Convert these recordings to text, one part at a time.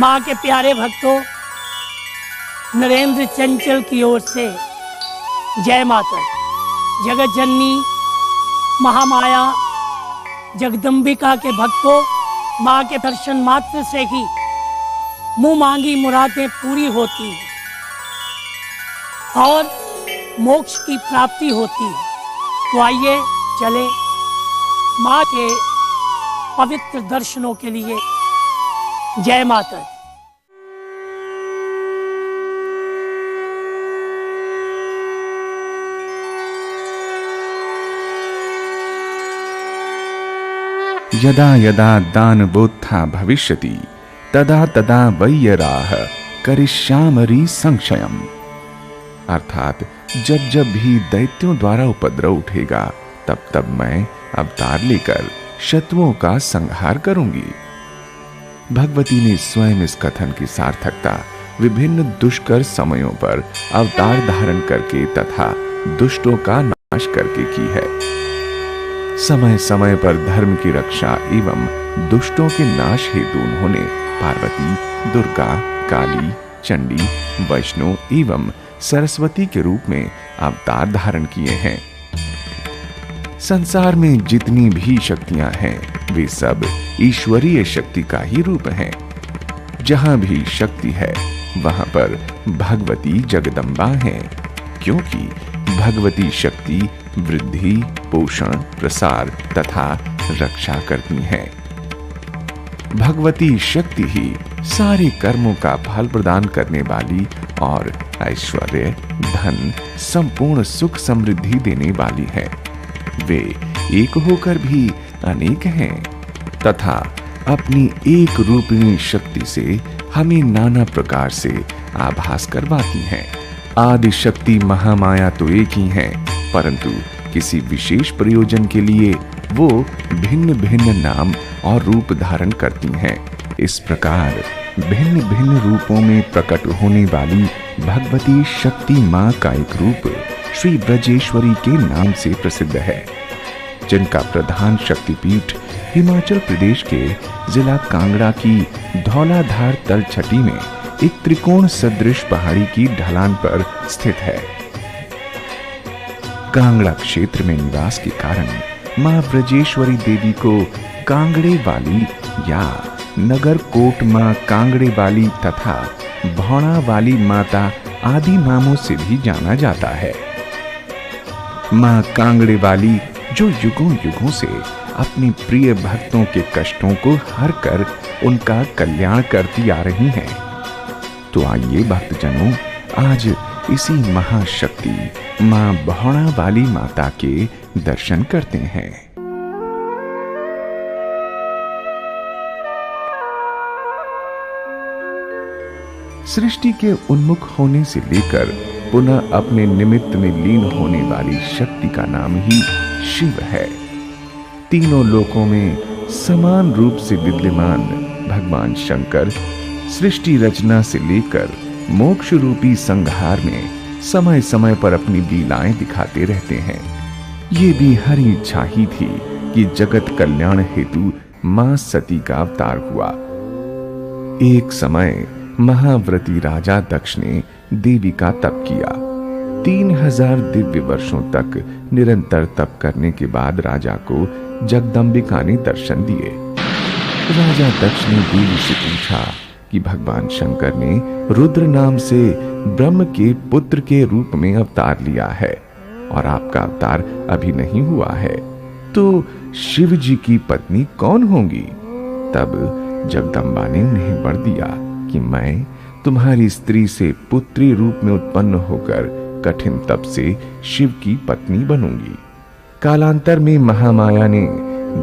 माँ के प्यारे भक्तों, नरेंद्र चंचल की ओर से जय माता। जगत जननी महामाया जगदम्बिका के भक्तों, माँ के दर्शन मात्र से ही मुंह मांगी मुरादें पूरी होती हैं और मोक्ष की प्राप्ति होती है। तो आइए चले माँ के पवित्र दर्शनों के लिए। जय माता। यदा यदा दानवोत्था भविष्यति तदा तदा वैयराह करिष्यामि संशयम्। अर्थात जब जब भी दैत्यों द्वारा उपद्रव उठेगा तब तब मैं अवतार लेकर शत्रुओं का संहार करूंगी। भगवती ने स्वयं इस कथन की सार्थकता विभिन्न दुष्कर समयों पर अवतार धारण करके तथा दुष्टों का नाश करके की है। समय समय पर धर्म की रक्षा एवं दुष्टों के नाश हेतु उन्होंने पार्वती, दुर्गा, काली, चंडी, वैष्णो एवं सरस्वती के रूप में अवतार धारण किए हैं। संसार में जितनी भी शक्तियां हैं वे सब ईश्वरीय शक्ति का ही रूप हैं। जहां भी शक्ति है वहां पर भगवती जगदम्बा है, क्योंकि भगवती शक्ति वृद्धि, पोषण, प्रसार तथा रक्षा करती हैं। भगवती शक्ति ही सारे कर्मों का फल प्रदान करने वाली और ऐश्वर्य, धन, संपूर्ण सुख समृद्धि देने वाली है। वे एक होकर भी अनेक हैं तथा अपनी एक रूपिणी शक्ति से हमें नाना प्रकार से आभास करवाती हैं। आदि शक्ति महामाया तो एक ही है, परंतु किसी विशेष प्रयोजन के लिए वो भिन्न भिन्न नाम और रूप धारण करती हैं। इस प्रकार भिन्न भिन्न रूपों में प्रकट होने वाली भगवती शक्ति मां का एक रूप श्री ब्रजेश्वरी के नाम से प्रसिद्ध है, जिनका प्रधान शक्तिपीठ हिमाचल प्रदेश के जिला कांगड़ा की धौलाधार तलछटी में एक त्रिकोण सदृश पहाड़ी की ढलान पर स्थित है। कांगड़ा क्षेत्र में निवास के कारण मां ब्रजेश्वरी देवी को कांगड़े वाली या नगर कोट मां कांगड़े वाली तथा भौणा वाली माता आदि नामों से भी जाना जाता है। मां कांगड़े वाली जो युगों युगों से अपने प्रिय भक्तों के कष्टों को हर कर उनका कल्याण करती आ रही हैं। तो आइए भक्तजनों, आज इसी महाशक्ति मां भौणा वाली माता के दर्शन करते हैं। सृष्टि के उन्मुख होने से लेकर पुनः अपने निमित्त में लीन होने वाली शक्ति का नाम ही शिव है। तीनों लोकों में समान रूप से विद्यमान भगवान शंकर सृष्टि रचना से लेकर मोक्ष रूपी संहार में समय समय पर अपनी लीलाएं दिखाते रहते हैं। ये भी हरि इच्छा ही थी कि जगत कल्याण हेतु मां सती का अवतार हुआ। एक समय महाव्रती राजा दक्ष ने देवी का तप किया। 3000 दिव्य वर्षों तक निरंतर तप करने के बाद राजा को जगदम्बिका ने दर्शन दिए। राजा दक्ष ने देवी से पूछा कि भगवान शंकर ने रुद्र नाम से ब्रह्म के पुत्र के रूप में अवतार लिया है और आपका अवतार अभी नहीं हुआ है, तो शिव जी की पत्नी कौन होंगी? तब जगदम्बा ने उन्हें वर दिया कि मैं तुम्हारी स्त्री से पुत्री रूप में उत्पन्न होकर कठिन तप से शिव की पत्नी बनूंगी। कालांतर में महामाया ने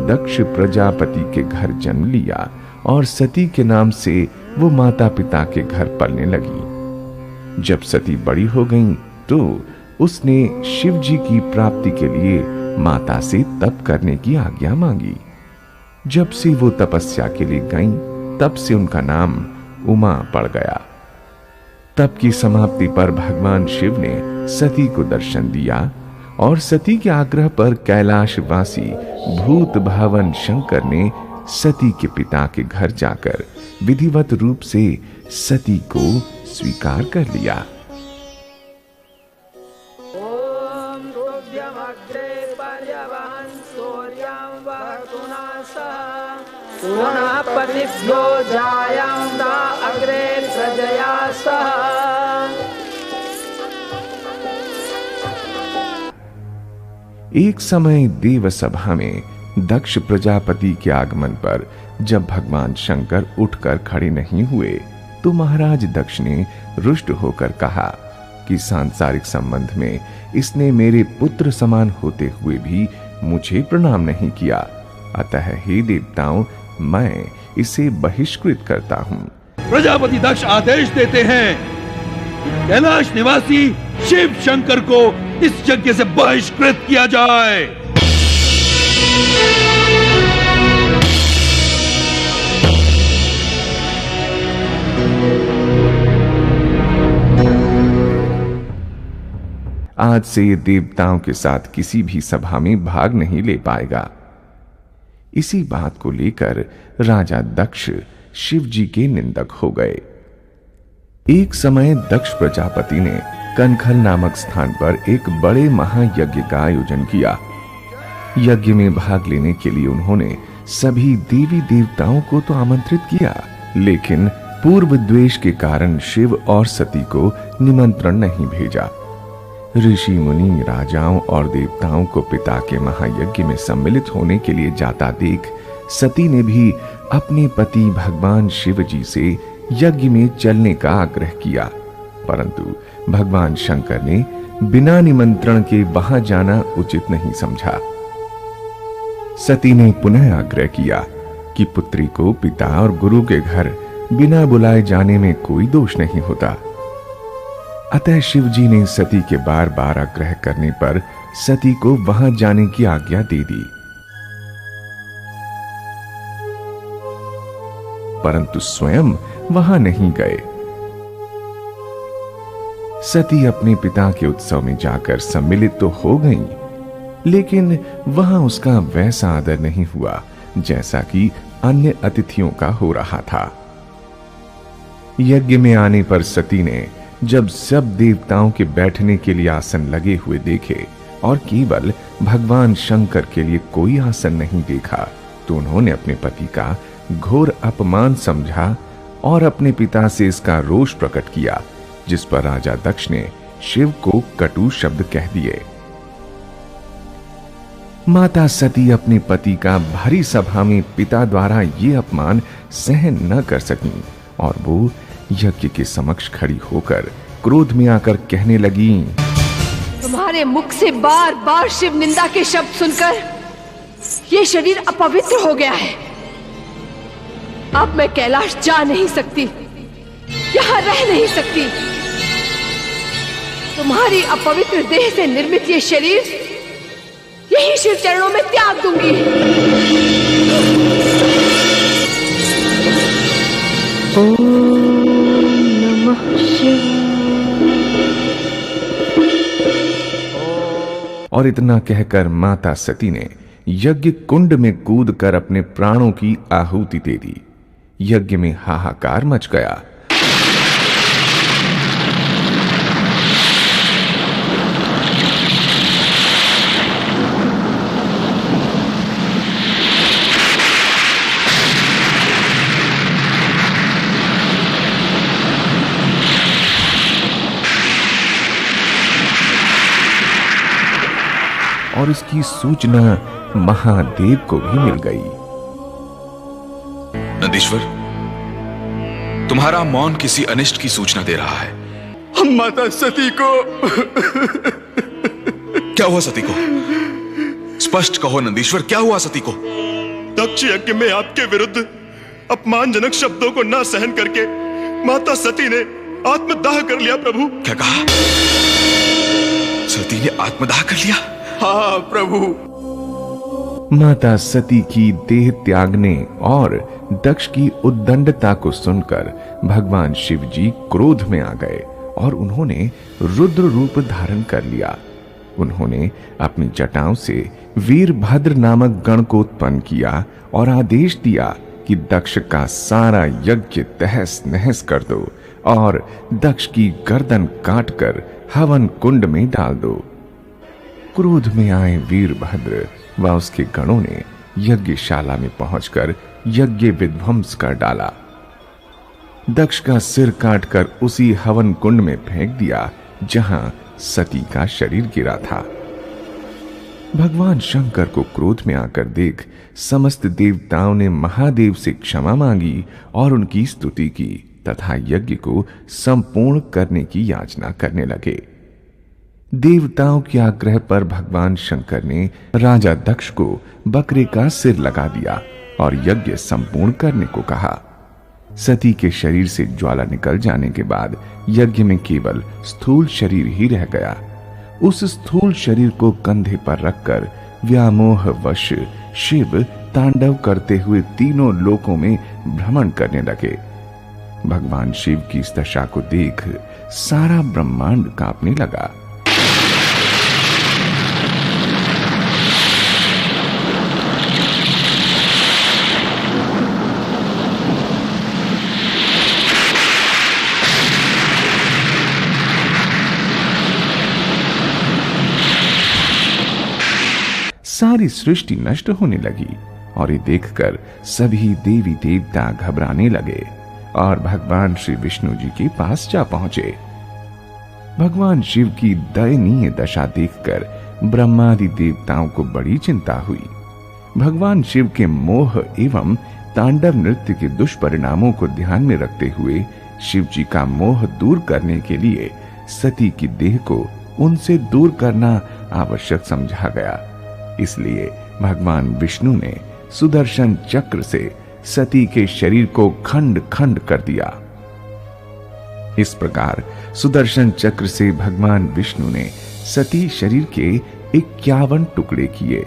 दक्ष प्रजापति के घर जन्म लिया और सती के नाम से वो माता पिता के घर पलने लगी। जब सती बड़ी हो गई तो उसने शिव जी की प्राप्ति के लिए माता से तप करने की आज्ञा मांगी। जब से वो तपस्या के लिए गईं, तब से उनका नाम उमा पड़ गया। तप की समाप्ति पर भगवान शिव ने सती को दर्शन दिया और सती के आग्रह पर कैलाशवासी भूत भावन शंकर ने सती के पिता के घर जाकर विधिवत रूप से सती को स्वीकार कर लिया। एक समय देवसभा में दक्ष प्रजापति के आगमन पर जब भगवान शंकर उठकर खड़े नहीं हुए तो महाराज दक्ष ने रुष्ट होकर कहा कि सांसारिक संबंध में इसने मेरे पुत्र समान होते हुए भी मुझे प्रणाम नहीं किया, अतः हे देवताओं मैं इसे बहिष्कृत करता हूं। प्रजापति दक्ष आदेश देते हैं कैलाश निवासी शिव शंकर को इस यज्ञ से बहिष्कृत किया जाए। आज से ये देवताओं के साथ किसी भी सभा में भाग नहीं ले पाएगा। इसी बात को लेकर राजा दक्ष शिव जी के निंदक हो गए। एक समय दक्ष प्रजापति ने कनखल नामक स्थान पर एक बड़े महायज्ञ का आयोजन किया। यज्ञ में भाग लेने के लिए उन्होंने सभी देवी देवताओं को तो आमंत्रित किया, लेकिन पूर्व द्वेष के कारण शिव और सती को निमंत्रण नहीं भेजा। ऋषि मुनि राजाओं और देवताओं को पिता के महायज्ञ में सम्मिलित होने के लिए जाता देख सती ने भी अपने पति भगवान शिव जी से यज्ञ में चलने का आग्रह किया, परंतु भगवान शंकर ने बिना निमंत्रण के वहां जाना उचित नहीं समझा। सती ने पुनः आग्रह किया कि पुत्री को पिता और गुरु के घर बिना बुलाए जाने में कोई दोष नहीं होता। अतः शिव जी ने सती के बार बार आग्रह करने पर सती को वहां जाने की आज्ञा दे दी, परंतु स्वयं वहां नहीं गए। सती अपने पिता के उत्सव में जाकर सम्मिलित तो हो गईं, लेकिन वहां उसका वैसा आदर नहीं हुआ जैसा कि अन्य अतिथियों का हो रहा था। यज्ञ में आने पर सती ने जब सब देवताओं के बैठने के लिए आसन लगे हुए देखे और केवल भगवान शंकर के लिए कोई आसन नहीं देखा, तो उन्होंने अपने पति का घोर अपमान समझा और अपने पिता से इसका रोष प्रकट किया, जिस पर राजा दक्ष ने शिव को कटु शब्द कह दिए। माता सती अपने पति का भारी सभा में पिता द्वारा ये अपमान सहन न कर सकी और वो यज्ञ के समक्ष खड़ी होकर क्रोध में आकर कहने लगी, तुम्हारे मुख से बार बार शिव निंदा के शब्द सुनकर ये शरीर अपवित्र हो गया है। अब मैं कैलाश जा नहीं सकती, यहां रह नहीं सकती। तुम्हारी अपवित्र देह से निर्मित ये शरीर यही शिव चरणों में त्याग दूंगी। और इतना कहकर माता सती ने यज्ञ कुंड में कूदकर अपने प्राणों की आहुति दे दी। यज्ञ में हाहाकार मच गया। और इसकी सूचना महादेव को भी मिल गई। नंदीश्वर, तुम्हारा मौन किसी अनिष्ट की सूचना दे रहा है। हम माता सती को क्या हुआ सती को? स्पष्ट कहो नंदीश्वर, क्या हुआ सती को? दक्ष यज्ञ में आपके विरुद्ध अपमानजनक शब्दों को न सहन करके माता सती ने आत्मदाह कर लिया प्रभु। क्या कहा? सती ने आत्मदाह कर लिया? हाँ प्रभु। माता सती की देह त्यागने और दक्ष की उद्दंडता को सुनकर भगवान शिव जी क्रोध में आ गए और उन्होंने रुद्र रूप धारण कर लिया। उन्होंने अपनी जटाओं से वीरभद्र नामक गण को उत्पन्न किया और आदेश दिया कि दक्ष का सारा यज्ञ तहस नहस कर दो और दक्ष की गर्दन काटकर हवन कुंड में डाल दो। क्रोध में आए वीरभद्र व उसके गणों ने यज्ञशाला में पहुंचकर यज्ञ विध्वंस कर डाला। दक्ष का सिर काटकर उसी हवन कुंड में फेंक दिया जहां सती का शरीर गिरा था। भगवान शंकर को क्रोध में आकर देख समस्त देवताओं ने महादेव से क्षमा मांगी और उनकी स्तुति की तथा यज्ञ को संपूर्ण करने की याचना करने लगे। देवताओं के आग्रह पर भगवान शंकर ने राजा दक्ष को बकरे का सिर लगा दिया और यज्ञ संपूर्ण करने को कहा। सती के शरीर से ज्वाला निकल जाने के बाद यज्ञ में केवल स्थूल शरीर ही रह गया। उस स्थूल शरीर को कंधे पर रखकर व्यामोहवश शिव तांडव करते हुए तीनों लोकों में भ्रमण करने लगे। भगवान शिव की इस दशा को देख सारा ब्रह्मांड कांपने लगा। सारी सृष्टि नष्ट होने लगी और ये देखकर सभी देवी देवता घबराने लगे और भगवान श्री विष्णु जी के पास जा पहुंचे। भगवान शिव की दयनीय दशा देखकर ब्रह्मादि देवताओं को बड़ी चिंता हुई। भगवान शिव के मोह एवं तांडव नृत्य के दुष्परिणामों को ध्यान में रखते हुए शिव जी का मोह दूर करने के लिए सती की देह को उनसे दूर करना आवश्यक समझा गया। इसलिए भगवान विष्णु ने सुदर्शन चक्र से सती के शरीर को खंड खंड कर दिया। इस प्रकार सुदर्शन चक्र से भगवान विष्णु ने सती शरीर के 51 टुकड़े किए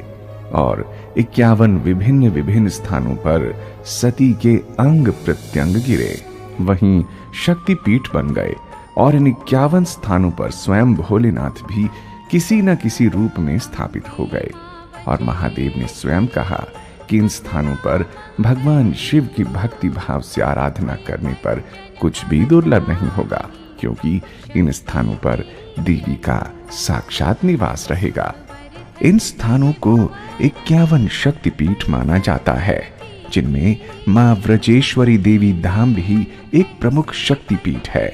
और 51 विभिन्न विभिन्न स्थानों पर सती के अंग प्रत्यंग गिरे। वहीं शक्तिपीठ बन गए और इन 51 स्थानों पर स्वयं भोलेनाथ भी किसी न किसी रूप में स्थापित हो गए। और महादेव ने स्वयं कहा कि इन स्थानों पर भगवान शिव की भक्ति भाव से आराधना करने पर कुछ भी दुर्लभ नहीं होगा, क्योंकि इन स्थानों पर देवी का साक्षात निवास रहेगा। इन स्थानों को 51 शक्तिपीठ माना जाता है, जिनमें मां व्रजेश्वरी देवी धाम भी एक प्रमुख शक्तिपीठ है।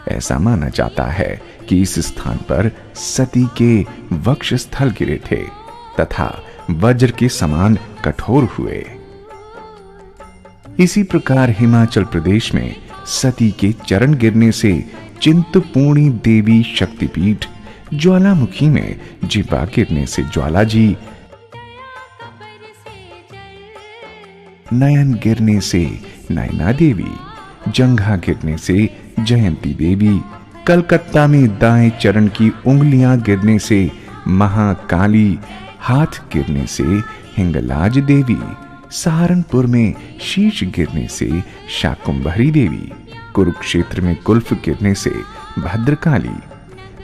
ऐसा माना जाता है कि इस स्थान पर सती के वक्ष स्थल गिरे थे तथा वज्र के समान कठोर हुए। इसी प्रकार हिमाचल प्रदेश में सती के चरण गिरने से चिंतपूर्णी देवी शक्तिपीठ, ज्वालामुखी में जिपा गिरने से ज्वाला जी, नयन गिरने से नयना देवी, जंघा गिरने से जयंती देवी, कलकत्ता में दाएं चरण की उंगलियां गिरने से महाकाली, हाथ गिरने से हिंगलाज देवी, सहारनपुर में शीश गिरने से शाकुंभरी देवी, कुरुक्षेत्र में कुल्फ गिरने से भद्रकाली,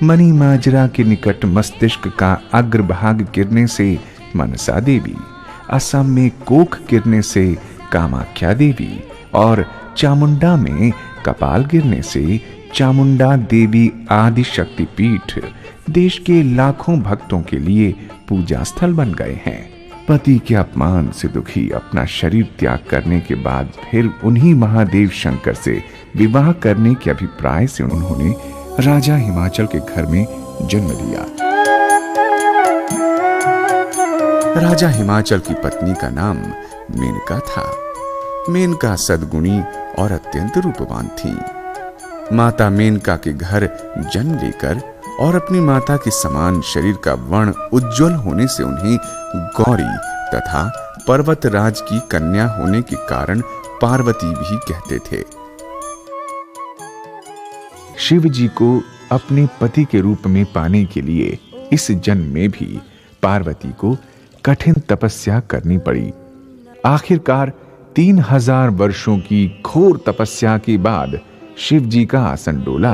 मणि माजरा के निकट मस्तिष्क का अग्रभाग गिरने से मनसा देवी, असम में कोख गिरने से कामाख्या देवी और चामुंडा में कपाल गिरने से चामुंडा देवी आदि शक्तिपीठ देश के लाखों भक्तों के लिए पूजा स्थल बन गए हैं। पति के अपमान से दुखी अपना शरीर त्याग करने के बाद फिर उन्हीं महादेव शंकर से विवाह करने के अभिप्राय से उन्होंने राजा हिमाचल के घर में जन्म लिया। राजा हिमाचल की पत्नी का नाम मेनका था। मेनका सद्गुणी और अत्यंत रूपवान थी। माता मेनका के घर जन्म लेकर और अपनी माता के समान शरीर का वर्ण उज्जवल होने से उन्हें गौरी तथा पर्वतराज की कन्या होने के कारण पार्वती भी कहते थे। शिव जी को अपने पति के रूप में पाने के लिए इस जन्म में भी पार्वती को कठिन तपस्या करनी पड़ी। आखिरकार 3000 वर्षों की घोर तपस्या के बाद शिव जी का आसन डोला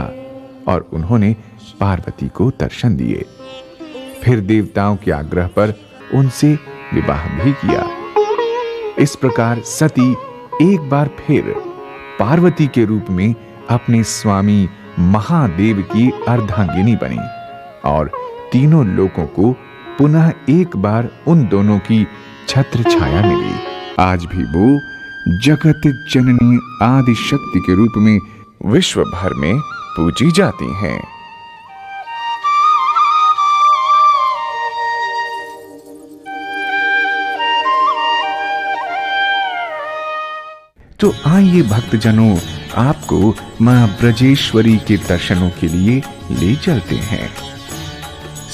और उन्होंने पार्वती को दर्शन दिए। फिर देवताओं के आग्रह पर उनसे विवाह भी किया। इस प्रकार सती एक बार फिर पार्वती के रूप में अपने स्वामी महादेव की अर्धांगिनी बनी और तीनों लोगों को पुनः एक बार उन दोनों की छत्र छाया मिली। आज भी वो जगत जननी आदि शक्ति के रूप में विश्व भर में पूजी जाती हैं। तो आइए भक्तजनों, आपको मां ब्रजेश्वरी के दर्शनों के लिए ले चलते हैं।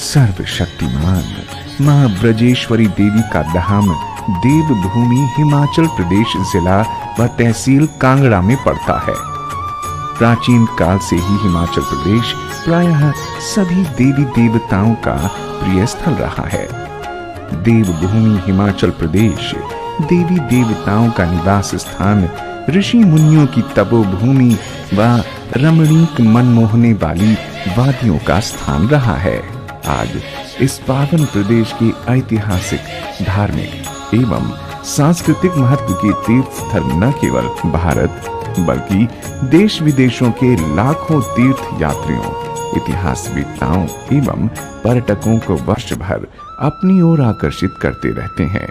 सर्वशक्तिमान मां ब्रजेश्वरी देवी का धाम देवभूमि हिमाचल प्रदेश जिला व तहसील कांगड़ा में पड़ता है। प्राचीन काल से ही हिमाचल प्रदेश प्रायः सभी देवी देवताओं का प्रिय स्थल रहा है। देवभूमि हिमाचल प्रदेश देवी देवताओं का निवास स्थान, ऋषि मुनियों की तपोभूमि व रमणीक मनमोहने वाली वादियों का स्थान रहा है। आज इस पावन प्रदेश के ऐतिहासिक, धार्मिक एवं सांस्कृतिक महत्व के तीर्थ स्थल न केवल भारत बल्कि देश विदेशों के लाखों तीर्थ यात्रियों, इतिहासवेत्ताओं एवं पर्यटकों को वर्ष भर अपनी ओर आकर्षित करते रहते हैं।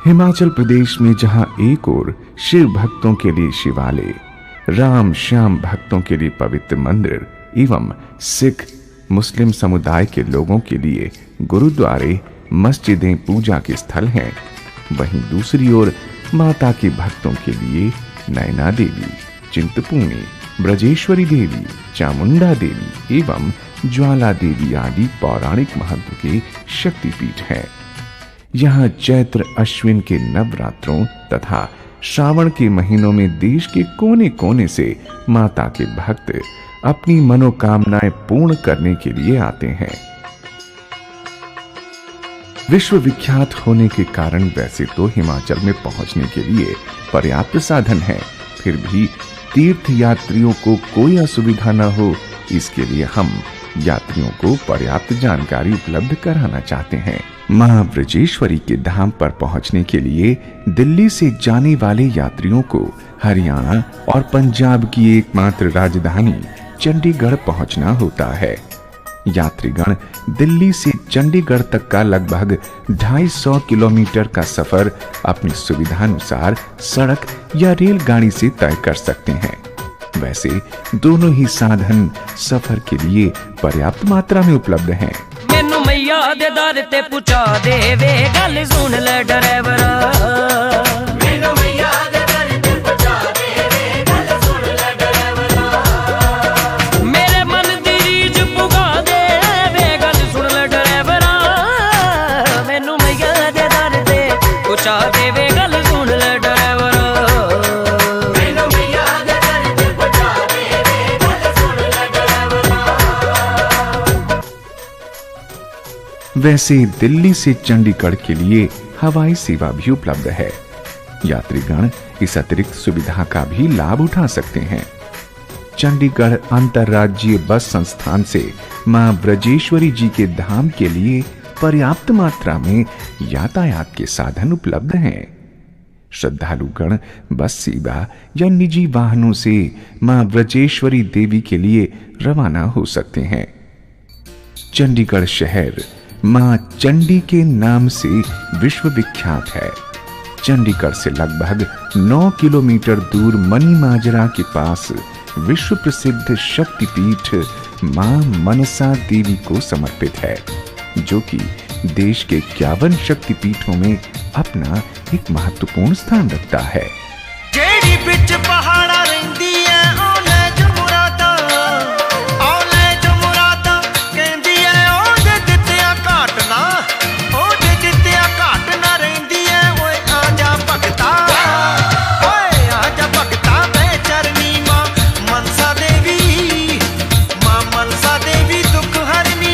हिमाचल प्रदेश में जहां एक ओर शिव भक्तों के लिए शिवालय, राम श्याम भक्तों के लिए पवित्र मंदिर एवं सिख मुस्लिम समुदाय के लोगों के लिए गुरुद्वारे, मस्जिदें पूजा के स्थल हैं, वहीं दूसरी ओर माता के भक्तों के लिए नैना देवी, चिंतपूर्णी, ब्रजेश्वरी देवी, चामुंडा देवी एवं ज्वाला देवी आदि पौराणिक महत्व के शक्तिपीठ हैं। यहाँ चैत्र अश्विन के नवरात्रों तथा श्रावण के महीनों में देश के कोने कोने से माता के भक्त अपनी मनोकामनाएं पूर्ण करने के लिए आते हैं। विश्व विख्यात होने के कारण वैसे तो हिमाचल में पहुंचने के लिए पर्याप्त साधन है, फिर भी तीर्थ यात्रियों को कोई असुविधा न हो, इसके लिए हम यात्रियों को पर्याप्त जानकारी उपलब्ध कराना चाहते हैं। मां ब्रजेश्वरी के धाम पर पहुंचने के लिए दिल्ली से जाने वाले यात्रियों को हरियाणा और पंजाब की एकमात्र राजधानी चंडीगढ़ पहुंचना होता है। यात्रीगण दिल्ली से चंडीगढ़ तक का लगभग 250 किलोमीटर का सफर अपनी सुविधानुसार सड़क या रेलगाड़ी से तय कर सकते हैं। वैसे दोनों ही साधन सफर के लिए पर्याप्त मात्रा में उपलब्ध हैं। मैनू मैया दे दर ते पहुंचा दे वे गल सुन ले ड्राइवरा, मैनू मैया दे दर ते पहुंचा दे वे गल सुन ले ड्राइवरा, मेरे मन दी रीझ पुगा दे वे गल सुन ले ड्राइवरा, मैनू मैया दे दर ते पहुंचा दे वे गल सुन ले ड्राइवरा। वैसे दिल्ली से चंडीगढ़ के लिए हवाई सेवा भी उपलब्ध है। यात्रीगण इस अतिरिक्त सुविधा का भी लाभ उठा सकते हैं। चंडीगढ़ अंतर्राज्यीय बस संस्थान से मां ब्रजेश्वरी जी के धाम के लिए पर्याप्त मात्रा में यातायात के साधन उपलब्ध हैं। श्रद्धालुगण बस सेवा या निजी वाहनों से मां ब्रजेश्वरी देवी के लिए रवाना हो सकते हैं। चंडीगढ़ शहर मां चंडी के नाम से विश्व विख्यात है। चंडीगढ़ से लगभग 9 किलोमीटर दूर मनीमाजरा के पास विश्व प्रसिद्ध शक्तिपीठ मां मनसा देवी को समर्पित है, जो कि देश के 51 शक्तिपीठों में अपना एक महत्वपूर्ण स्थान रखता है। जेड़ी बिच पहाड़ा रहिंदी है ओले जमुराता, ओले जमुराता कहंदी है ओदे दित्तिया घाटना, ओदे दित्तिया घाटना रहिंदी है। ओए आजा भगता, ओए आजा भगता मैं चरनी मां मनसा देवी, मां मनसा देवी दुख हरनी।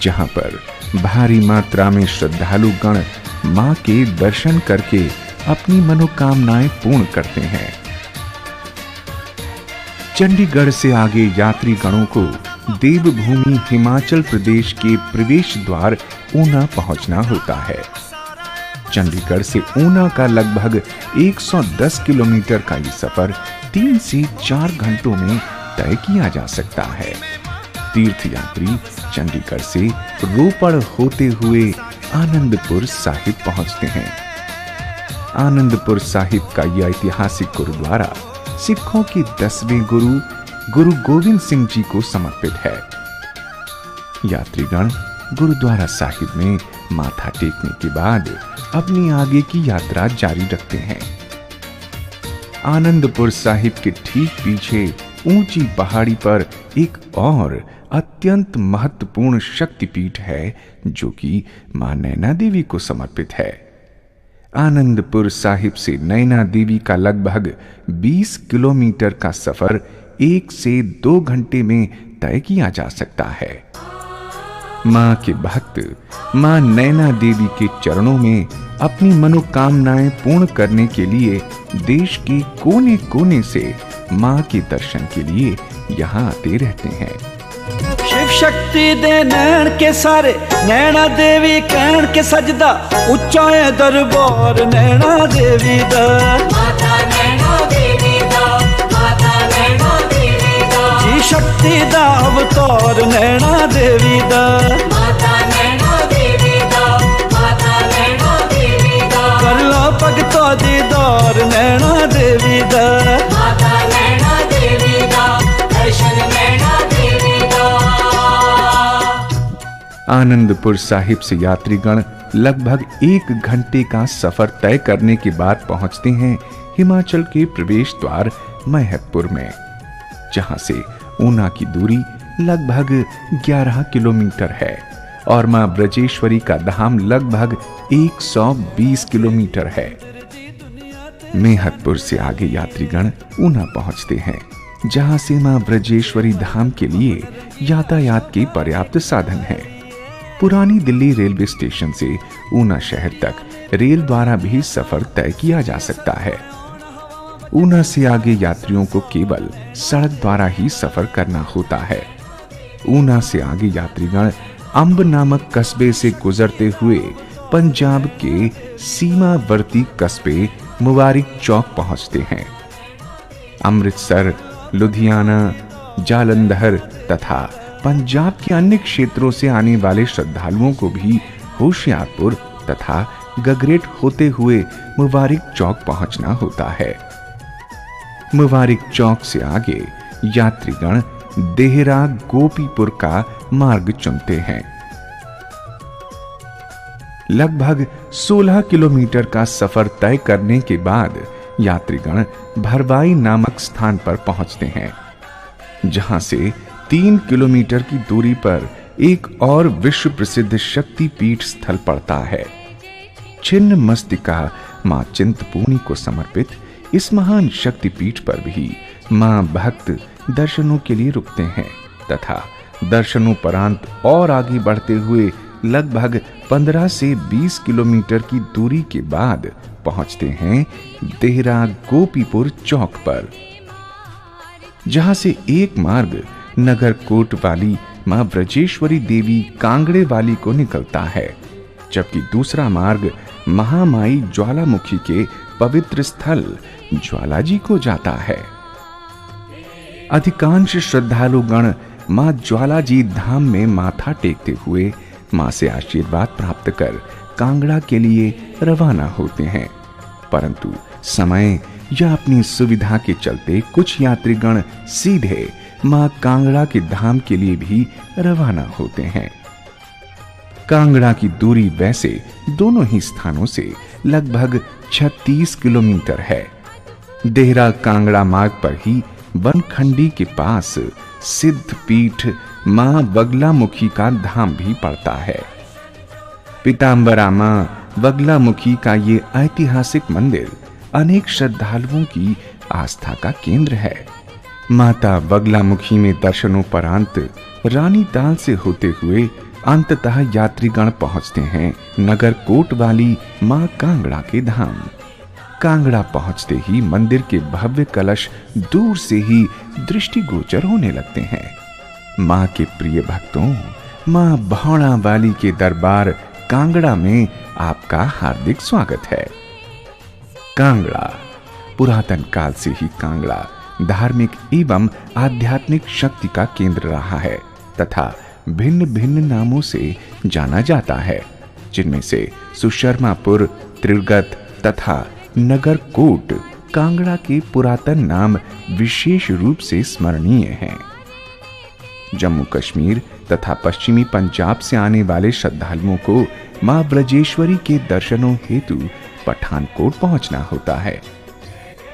जहां पर भारी मात्रा में श्रद्धालु गण मां के दर्शन करके अपनी मनोकामनाएं पूर्ण करते हैं। चंडीगढ़ से आगे यात्री गणों को देवभूमि हिमाचल प्रदेश के प्रवेश द्वार ऊना पहुंचना होता है। चंडीगढ़ से ऊना का लगभग 110 किलोमीटर का ये सफर 3 से 4 घंटों में तय किया जा सकता है। तीर्थयात्री चंडीगढ़ से रोपड़ होते हुए आनंदपुर साहिब पहुंचते हैं। आनंदपुर साहिब का यह ऐतिहासिक गुरुद्वारा सिखों के 10वें गुरु गोविंद सिंह जी को समर्पित है। यात्रीगण गुरुद्वारा साहिब में माथा टेकने के बाद अपनी आगे की यात्रा जारी रखते हैं। आनंदपुर साहिब के ठीक पीछे ऊंची पहाड़ी पर एक और अत्यंत महत्वपूर्ण शक्तिपीठ है जो कि मां नैना देवी को समर्पित है। आनंदपुर साहिब से नैना देवी का लगभग 20 किलोमीटर का सफर 1 से 2 घंटे में तय किया जा सकता है। मां के भक्त मां नैना देवी के चरणों में अपनी मनोकामनाएं पूर्ण करने के लिए देश के कोने कोने से मां के दर्शन के लिए यहाँ आते रहते हैं। शिव शक्ति दे नैन के सारे नैना देवी कहन के सजदा उच्चा है दरबार नैना देवी दा। माता नैना देवी दा, माता नैना देवी दा, जी शक्ति दा अवतार नैना देवी दा। माता नैना देवी दा, माता नैना देवी दा, कर लो भगता दीदार नैना देवी दा। माता नैना देवी दा, दर्शन नैना देवी दा। आनंदपुर साहिब से यात्रीगण लगभग 1 घंटे का सफर तय करने के बाद पहुंचते हैं हिमाचल के प्रवेश द्वार मैहतपुर में, जहां से ऊना की दूरी लगभग 11 किलोमीटर है और मां ब्रजेश्वरी का धाम लगभग 120 किलोमीटर है। मैहतपुर से आगे यात्रीगण ऊना पहुंचते हैं, जहां से मां ब्रजेश्वरी धाम के लिए यातायात के पर्याप्त साधन हैं। पुरानी दिल्ली रेलवे स्टेशन से ऊना शहर तक रेल द्वारा भी सफर तय किया जा सकता है। ऊना से आगे यात्रियों को केवल सड़क द्वारा ही सफर करना होता है। ऊना से आगे यात्रीगण अंब नामक कस्बे से गुजरते हुए पंजाब के सीमावर्ती कस्बे मुबारिक चौक पहुंचते हैं। अमृतसर, लुधियाना, जालंधर तथा पंजाब के अन्य क्षेत्रों से आने वाले श्रद्धालुओं को भी होशियारपुर तथा गगरेट होते हुए मुबारिक चौक पहुंचना होता है। मुबारिक चौक से आगे यात्रीगण देहरा गोपीपुर का मार्ग चुनते हैं। लगभग 16 किलोमीटर का सफर तय करने के बाद यात्रीगण भरवाई नामक स्थान पर पहुंचते हैं, जहां से 3 किलोमीटर की दूरी पर एक और विश्व प्रसिद्ध शक्ति पीठ स्थल पड़ता है। छिन्न मस्तिका मां चिंतपूर्णी को समर्पित इस महान शक्ति पीठ पर भी मां भक्त दर्शनों के लिए रुकते हैं तथा दर्शनोपरांत और आगे बढ़ते हुए लगभग 15 से 20 किलोमीटर की दूरी के बाद पहुंचते हैं देहरा गोपीपुर चौक पर, जहां से एक मार्ग नगरकोट वाली मां ब्रजेश्वरी देवी कांगड़े वाली को निकलता है, जबकि दूसरा मार्ग महामाई ज्वालामुखी के पवित्र स्थल ज्वालाजी को जाता है। अधिकांश श्रद्धालु गण मां ज्वालाजी धाम में माथा टेकते हुए मां से आशीर्वाद प्राप्त कर कांगड़ा के लिए रवाना होते हैं, परंतु समय या अपनी सुविधा के चलते कुछ यात्रीगण सीधे मां कांगड़ा के धाम के लिए भी रवाना होते हैं। कांगड़ा की दूरी वैसे दोनों ही स्थानों से लगभग 36 किलोमीटर है। देहरा कांगड़ा मार्ग पर ही बनखंडी के पास सिद्ध पीठ मां बगलामुखी का धाम भी पड़ता है। पीतांबरा मां बगलामुखी का ये ऐतिहासिक मंदिर अनेक श्रद्धालुओं की आस्था का केंद्र है। माता बगलामुखी में दर्शनोपरांत रानी ताल से होते हुए अंततः यात्रीगण पहुंचते हैं नगर कोट वाली मां कांगड़ा के धाम। कांगड़ा पहुंचते ही मंदिर के भव्य कलश दूर से ही दृष्टिगोचर होने लगते हैं। मां के प्रिय भक्तों, मां भौड़ा वाली के दरबार कांगड़ा में आपका हार्दिक स्वागत है। कांगड़ा पुरातन काल से ही कांगड़ा धार्मिक एवं आध्यात्मिक शक्ति का केंद्र रहा है तथा भिन्न भिन्न नामों से जाना जाता है, जिनमें से सुशर्मापुर, त्रिगत तथा नगर कोट कांगड़ा के पुरातन नाम विशेष रूप से स्मरणीय हैं। जम्मू कश्मीर तथा पश्चिमी पंजाब से आने वाले श्रद्धालुओं को मां ब्रजेश्वरी के दर्शनों हेतु पठानकोट पहुंचना होता है।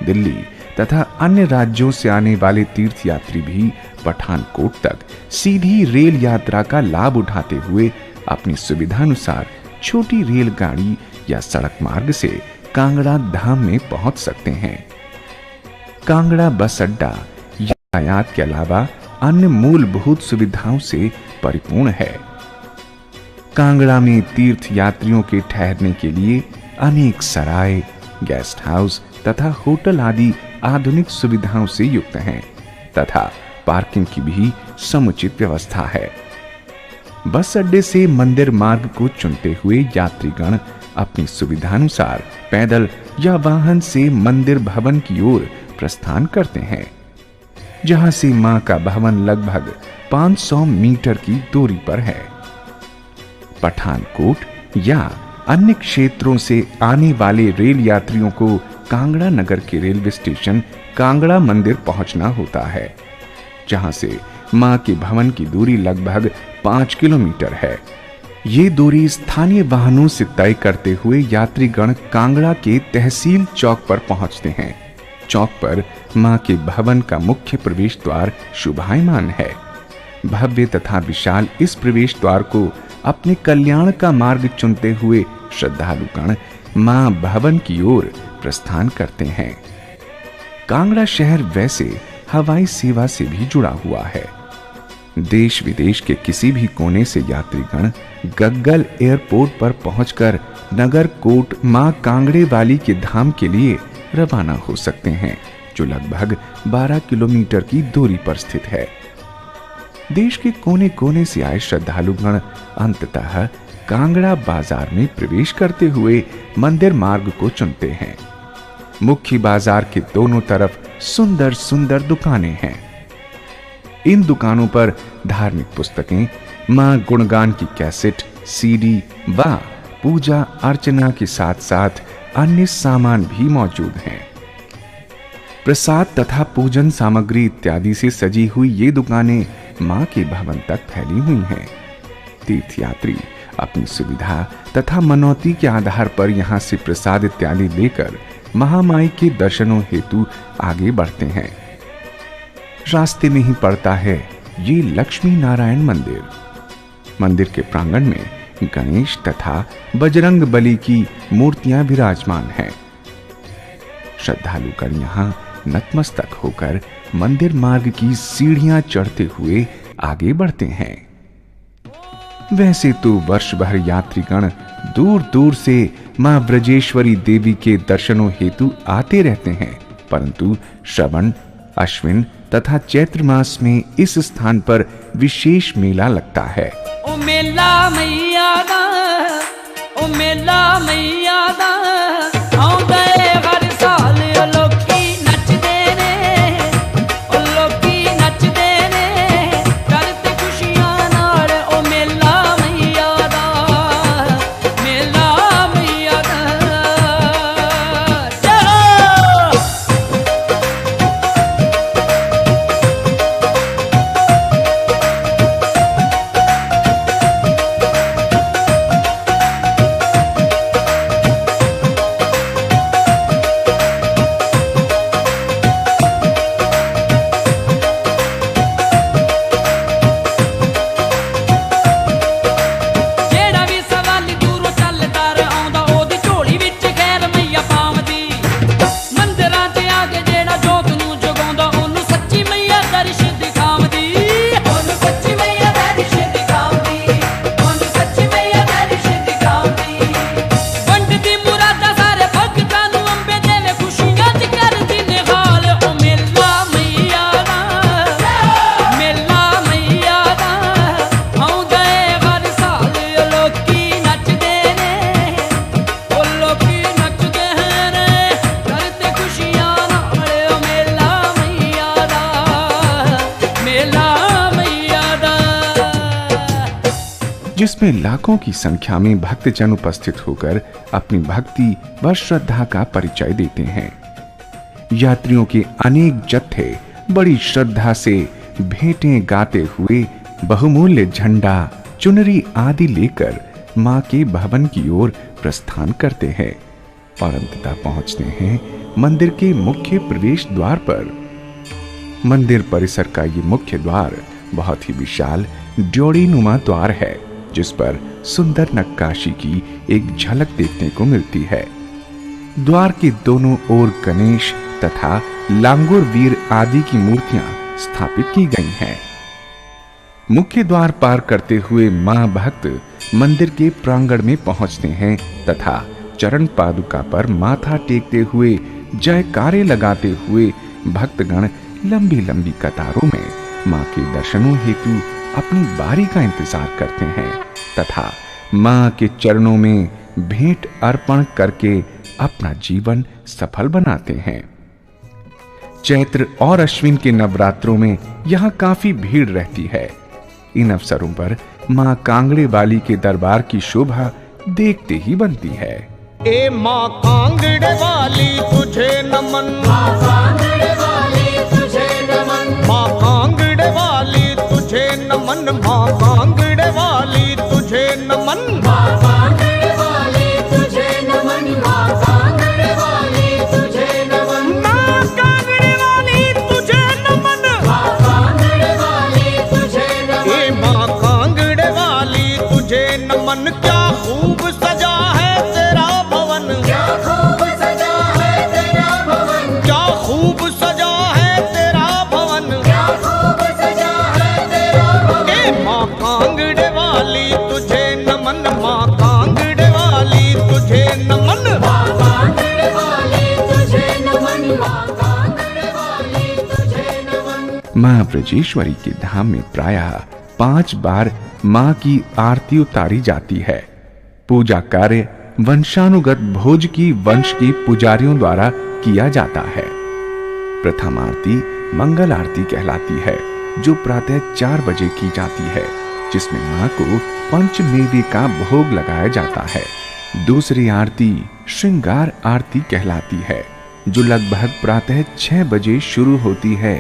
दिल्ली तथा अन्य राज्यों से आने वाले तीर्थयात्री भी पठानकोट तक सीधी रेल यात्रा का लाभ उठाते हुए अपनी सुविधानुसार छोटी रेलगाड़ी या सड़क मार्ग से कांगड़ा धाम में पहुंच सकते हैं। कांगड़ा बस अड्डा यातायात के अलावा अन्य मूलभूत सुविधाओं से परिपूर्ण है। कांगड़ा में तीर्थ यात्रियों के ठहरने के लिए अनेक सराय, गेस्ट हाउस तथा होटल आदि आधुनिक सुविधाओं से युक्त हैं तथा पार्किंग की भी समुचित व्यवस्था है। बस अड्डे से मंदिर मार्ग को चुनते हुए यात्रीगण अपनी सुविधानुसार पैदल या वाहन से मंदिर भवन की ओर प्रस्थान करते हैं, जहां से मां का भवन लगभग 500 मीटर की दूरी पर है। पठानकोट या अन्य क्षेत्रों से आने वाले रेल यात्रियों को कांगड़ा नगर के रेलवे स्टेशन कांगड़ा मंदिर पहुंचना होता है, जहां से मां के भवन की दूरी लगभग 5 किलोमीटर है। ये दूरी स्थानीय वाहनों से तय करते हुए यात्रीगण कांगड़ा के तहसील चौक पर पहुंचते हैं। चौक पर मां के भवन का मुख्य प्रवेश द्वार शोभायमान है। भव्य तथा विशाल इस प्रवेश द्वार को अपने कल्याण का मार्ग चुनते हुए श्रद्धालुगण मां भवन की ओर प्रस्थान करते हैं। कांगड़ा शहर वैसे हवाई सेवा से भी जुड़ा हुआ है। देश विदेश के किसी भी कोने से यात्रीगण गग्गल एयरपोर्ट पर पहुंचकर नगर कोट मां कांगड़े वाली के धाम के लिए रवाना हो सकते हैं, जो लगभग 12 किलोमीटर की दूरी पर स्थित है। देश के कोने कोने से आए श्रद्धालुगण अंततः कांगड़ा बाजार में प्रवेश करते हुए मंदिर मार्ग को चुनते हैं। मुख्य बाजार के दोनों तरफ सुंदर सुंदर दुकानें हैं। इन दुकानों पर धार्मिक पुस्तकें, मां गुणगान की कैसेट, सीडी व पूजा अर्चना के साथ साथ अन्य सामान भी मौजूद हैं। प्रसाद तथा पूजन सामग्री इत्यादि से सजी हुई ये दुकानें मां के भवन तक फैली हुई हैं। तीर्थयात्री अपनी सुविधा तथा मनौती के आधार पर यहां से प्रसाद इत्यादि लेकर महामाई के दर्शनों हेतु आगे बढ़ते हैं। रास्ते में ही पड़ता है ये लक्ष्मी नारायण मंदिर। मंदिर के प्रांगण में गणेश तथा बजरंग बली की मूर्तियां विराजमान हैं। श्रद्धालुगण यहां नतमस्तक होकर मंदिर मार्ग की सीढ़ियां चढ़ते हुए आगे बढ़ते हैं। वैसे तो वर्ष भर यात्रीगण दूर दूर से मां ब्रजेश्वरी देवी के दर्शनों हेतु आते रहते हैं, परंतु श्रवण, अश्विन तथा चैत्र मास में इस स्थान पर विशेष मेला लगता है। ओ मेला मैया दा, ओ मेला मैया दा, आउंदे हर साल ओ लोकी नचदे ने, ओ लोकी नचदे ने, करते खुशियां नाल ओ मेला मैया दा, मेला मैया दा। जिसमें लाखों की संख्या में भक्तजन उपस्थित होकर अपनी भक्ति व श्रद्धा का परिचय देते हैं। यात्रियों के अनेक जत्थे बड़ी श्रद्धा से भेंटें गाते हुए बहुमूल्य झंडा, चुनरी आदि लेकर मां के भवन की ओर प्रस्थान करते हैं और अंततः पहुंचते हैं मंदिर के मुख्य प्रवेश द्वार पर। मंदिर परिसर का ये मुख्य द्वार बहुत ही विशाल ड्योढ़ीनुमा द्वार है, जिस पर सुंदर नक्काशी की एक झलक देखने को मिलती है। द्वार के दोनों ओर गणेश तथा लांगुर वीर आदि की मूर्तियां स्थापित की गई हैं। मुख्य द्वार पार करते हुए मां भक्त मंदिर के प्रांगण में पहुंचते हैं तथा चरण पादुका पर माथा टेकते हुए जयकारे लगाते हुए भक्तगण लंबी लंबी कतारों में मां के दर्शनों हेतु अपनी बारी का इंतजार करते हैं तथा मां के चरणों में भेंट अर्पण करके अपना जीवन सफल बनाते हैं। चैत्र और अश्विन के नवरात्रों में यहाँ काफी भीड़ रहती है। इन अवसरों पर मां कांगड़े वाली के दरबार की शोभा देखते ही बनती है। ए मां कांगड़े वाली तुझे नमन, मां कांगड़े वाली तुझे नमन, मां कांगड़े वाली तुझे नमन, मां कांगड़े वाली तुझे नमन, मां कांगड़े वाली तुझे नमन, मां कांगड़े वाली तुझे नमन, मां कांगड़े वाली तुझे नमन, मां कांगड़े वाली तुझे नमन, ए मां कांगड़े वाली तुझे नमन। क्या खूब सजा है तेरा भवन, क्या खूब सजा है तेरा भवन, क्या खूब सजा है तेरा भवन, क्या खूब सजा है तेरा भवन, ए मां कांगड़े वाली तुझे नमन, मां कांगड़े वाली तुझे नमन, मां कांगड़े वाली तुझे नमन, मां कांगड़े वाली तुझे नमन। मां ब्रजेश्वरी के धाम में प्रायः 5 बार मां की आरती उतारी जाती है। पूजा कार्य वंशानुगत भोज की वंश के पुजारियों द्वारा किया जाता है। प्रथम आरती मंगल आरती कहलाती है, जो प्रातः 4 बजे की जाती है, जिसमें मां को पंचमेवे का भोग लगाया जाता है। दूसरी आरती श्रृंगार आरती कहलाती है, जो लगभग प्रातः 6 बजे शुरू होती है,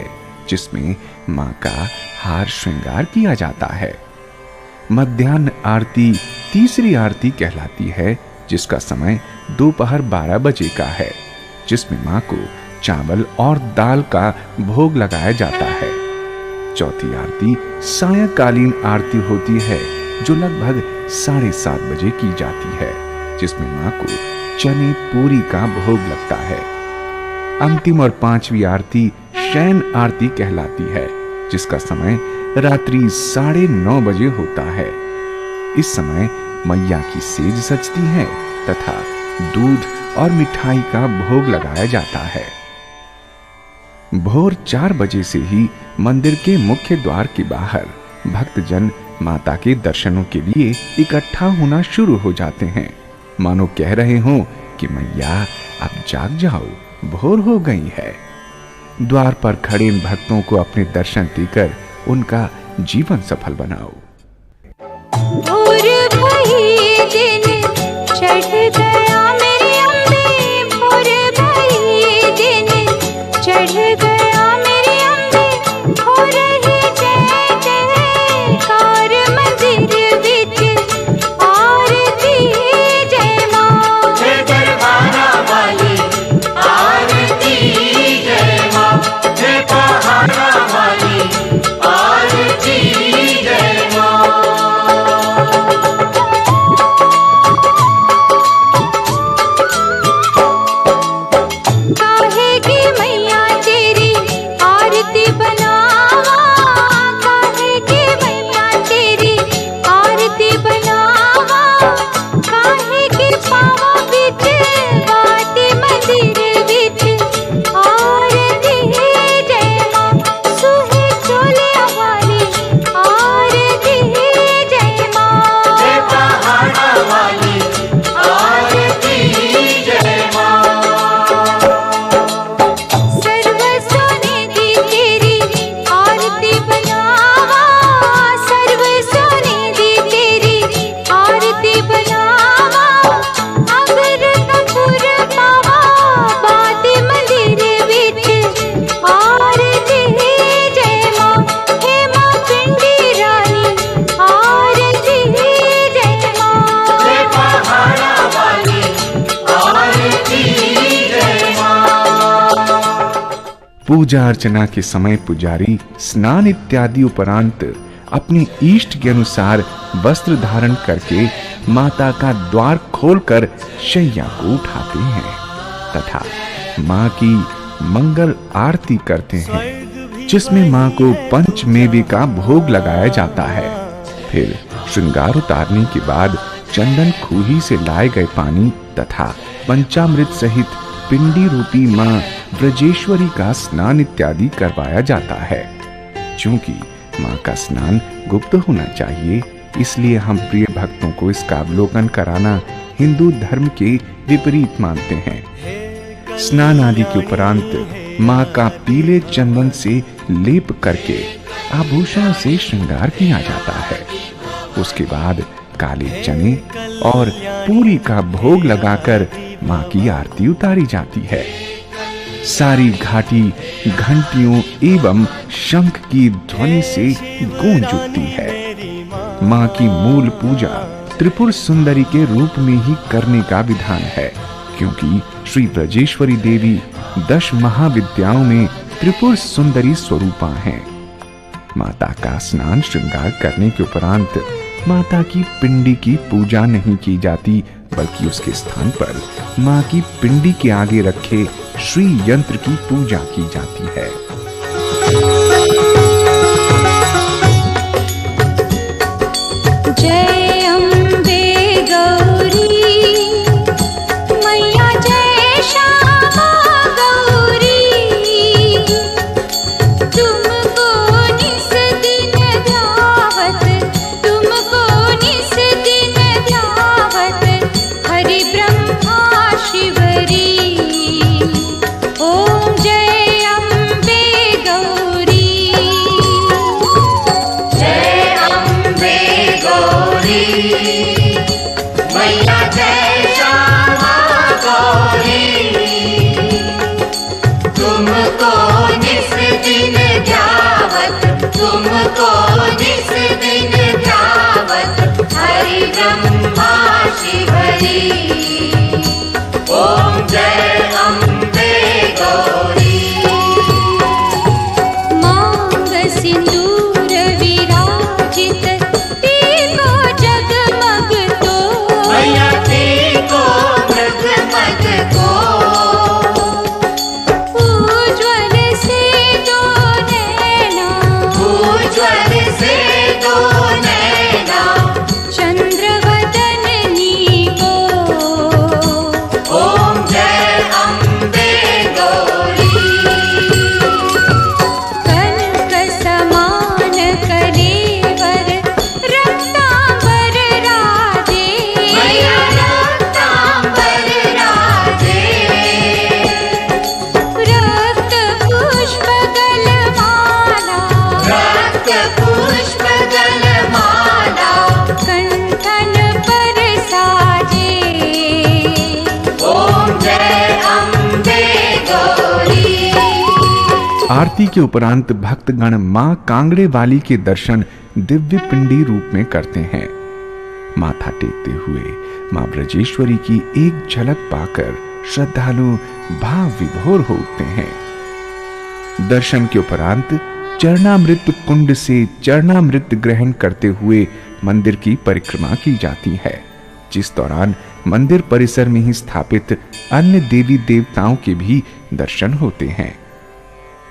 जिसमें मां का हार श्रृंगार किया जाता है। मध्याह्न आरती तीसरी आरती कहलाती है, जिसका समय दोपहर 12 बजे का है, जिसमें मां को चावल और दाल का भोग लगाया जाता है। चौथी आरती सायंकालीन आरती होती है, जो लगभग 7:30 बजे की जाती है, जिसमें मां को चने पूरी का भोग लगता है। अंतिम और 5वीं आरती शयन आरती कहलाती है, जिसका समय रात्रि 9:30 बजे होता है। इस समय मैया की सेज सजती है तथा दूध और मिठाई का भोग लगाया जाता है। भोर 4 बजे से ही मंदिर के मुख्य द्वार के बाहर भक्तजन माता के दर्शनों के लिए इकट्ठा होना शुरू हो जाते हैं, मानो कह रहे हों कि मैया अब जाग जाओ, भोर हो गई है। द्वार पर खड़े इन भक्तों को अपने दर्शन देकर उनका जीवन सफल बनाओ। भोर भई दिन चढ़ गया मेरी अम्बे, भोर भई दिन चढ़ गया मेरी अम्बे, हो रही जय जयकार मंदिर विच आरती जय मां, जय दरबारा वाली आरती जय मां, जय पहाड़ा वाली आरती जय मां। पूजा अर्चना के समय पुजारी स्नान इत्यादि उपरांत अपने इष्ट के अनुसार वस्त्र धारण करके माता का द्वार खोलकर शैया को उठाते हैं तथा मां की मंगल आरती करते हैं, जिसमें मां को पंचमेवे का भोग लगाया जाता है। फिर श्रृंगार उतारने के बाद चंदन खूही से लाए गए पानी तथा पंचामृत सहित पिंडी रूपी मां ब्रजेश्वरी का स्नान इत्यादि करवाया जाता है। चूंकि मां का स्नान गुप्त होना चाहिए, इसलिए हम प्रिय भक्तों को इसका अवलोकन कराना हिंदू धर्म के विपरीत मानते हैं। स्नान आदि के उपरांत मां का पीले चंदन से लेप करके आभूषणों से श्रृंगार किया जाता है। उसके बाद काले चने और पूरी का भोग लगाकर मां की आरती उतारी जाती है। सारी घाटी घंटियों एवं शंख की ध्वनि से गूंज उठती है। मां की मूल पूजा त्रिपुर सुंदरी के रूप में ही करने का विधान है, क्योंकि श्री ब्रजेश्वरी देवी 10 महाविद्याओं में त्रिपुर सुंदरी स्वरूपा हैं। माता का स्नान श्रृंगार करने के उपरांत माता की पिंडी की पूजा नहीं की जाती, बल्कि उसके स्थान पर मां की पिंडी के आगे रखे श्री यंत्र की पूजा की जाती है। जय अम्बे गौरी मैया, जय श्यामा गौरी, तुमको निस दिन ध्यावत, तुमको निस दिन ध्यावत, हरि ब्रह्मा शिवरी। ओम जय अम्बे गौरी, जय अम्बे गौरी मैया, जय श्यामा गौरी, तुमको निस दिन ध्यावत, तुमको निस दिन ध्यावत, हरि ब्रह्मा शिवरी। ओम जय अम्बे गौरी। मांग सिंदूर विराजित, टीको जगमग तो, मैया टीको जगमग को, उज्ज्वल से दो नैना, उज्ज्वल से दो नैना, चंद्रवदनी को। ओम जय अम्बे गौरी। कनक समान कलेवर रक्तांबर राजे, मैया रक्तांबर राजे, रक्त पुष्प गलमाला, रक्त पुष्प गलमाला, कंठन पर साजे। ओम जय अम्बे गौरी। आरती के उपरांत भक्तगण मां कांगड़े वाली के दर्शन दिव्य पिंडी रूप में करते हैं। माथा टेकते हुए मां ब्रजेश्वरी की एक झलक पाकर श्रद्धालु भाव विभोर हो उठते हैं। दर्शन के उपरांत चरणामृत कुंड से चरणामृत ग्रहण करते हुए मंदिर की परिक्रमा की जाती है, जिस दौरान मंदिर परिसर में ही स्थापित अन्य देवी देवताओं के भी दर्शन होते हैं।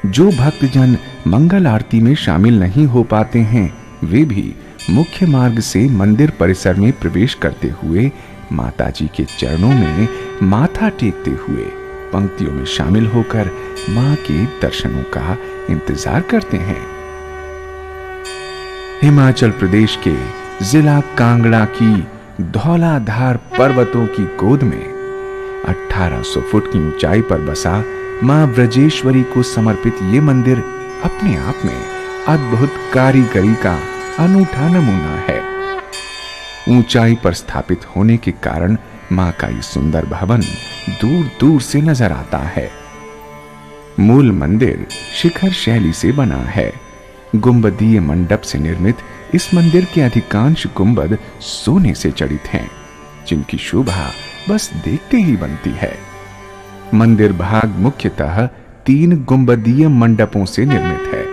जो भक्तजन मंगल आरती में शामिल नहीं हो पाते हैं, वे भी मुख्य मार्ग से मंदिर परिसर में प्रवेश करते हुए माता जी के चरणों में माथा टेकते हुए पंक्तियों में शामिल होकर मां के दर्शनों का इंतजार करते हैं। हिमाचल प्रदेश के जिला कांगड़ा की धौलाधार पर्वतों की गोद में 1800 फुट की ऊंचाई पर बसा मां ब्रजेश्वरी को समर्पित ये मंदिर अपने आप में अद्भुत कारीगरी का अनूठा नमूना है। ऊंचाई पर स्थापित होने के कारण मां का ये सुंदर भवन दूर दूर से नजर आता है। मूल मंदिर शिखर शैली से बना है। गुंबदीय मंडप से निर्मित इस मंदिर के अधिकांश गुंबद सोने से जड़ित हैं, जिनकी शोभा बस देखते ही बनती है। मंदिर भाग मुख्यतः 3 गुंबदीय मंडपों से निर्मित है।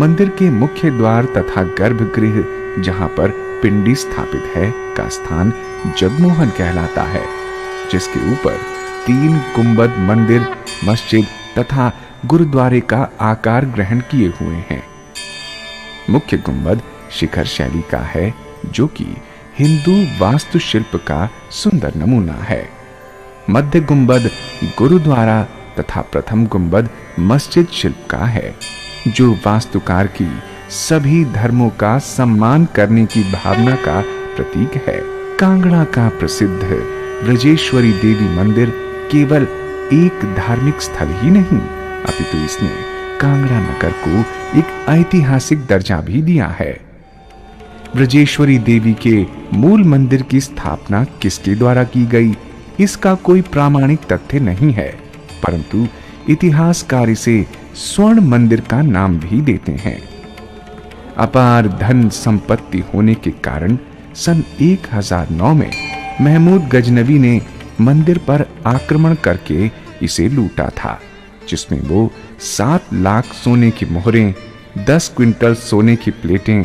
मंदिर के मुख्य द्वार तथा गर्भगृह जहां पर पिंडी स्थापित है का स्थान जगमोहन कहलाता है, जिसके ऊपर 3 गुंबद मंदिर, मस्जिद तथा गुरुद्वारे का आकार ग्रहण किए हुए हैं। मुख्य गुंबद शिखर शैली का है, जो कि हिंदू वास्तुशिल्प का सुंदर नमूना है। मध्य गुंबद गुरुद्वारा तथा प्रथम गुंबद मस्जिद शिल्प का है, जो वास्तुकार की सभी धर्मों का सम्मान करने की भावना का प्रतीक है। कांगड़ा का प्रसिद्ध ब्रजेश्वरी देवी मंदिर केवल एक धार्मिक स्थल ही नहीं, अपितु इसने कांगड़ा नगर को एक ऐतिहासिक दर्जा भी दिया है। ब्रजेश्वरी देवी के मूल मंदिर की स्थापना किसके द्वारा की गई, इसका कोई प्रामाणिक तथ्य नहीं है, परंतु इतिहासकार इसे स्वर्ण मंदिर का नाम भी देते हैं। अपार धन संपत्ति होने के कारण सन 1009 में महमूद गजनवी ने मंदिर पर आक्रमण करके इसे लूटा था, जिसमें वो 7 लाख सोने की मोहरें, 10 क्विंटल सोने की प्लेटें,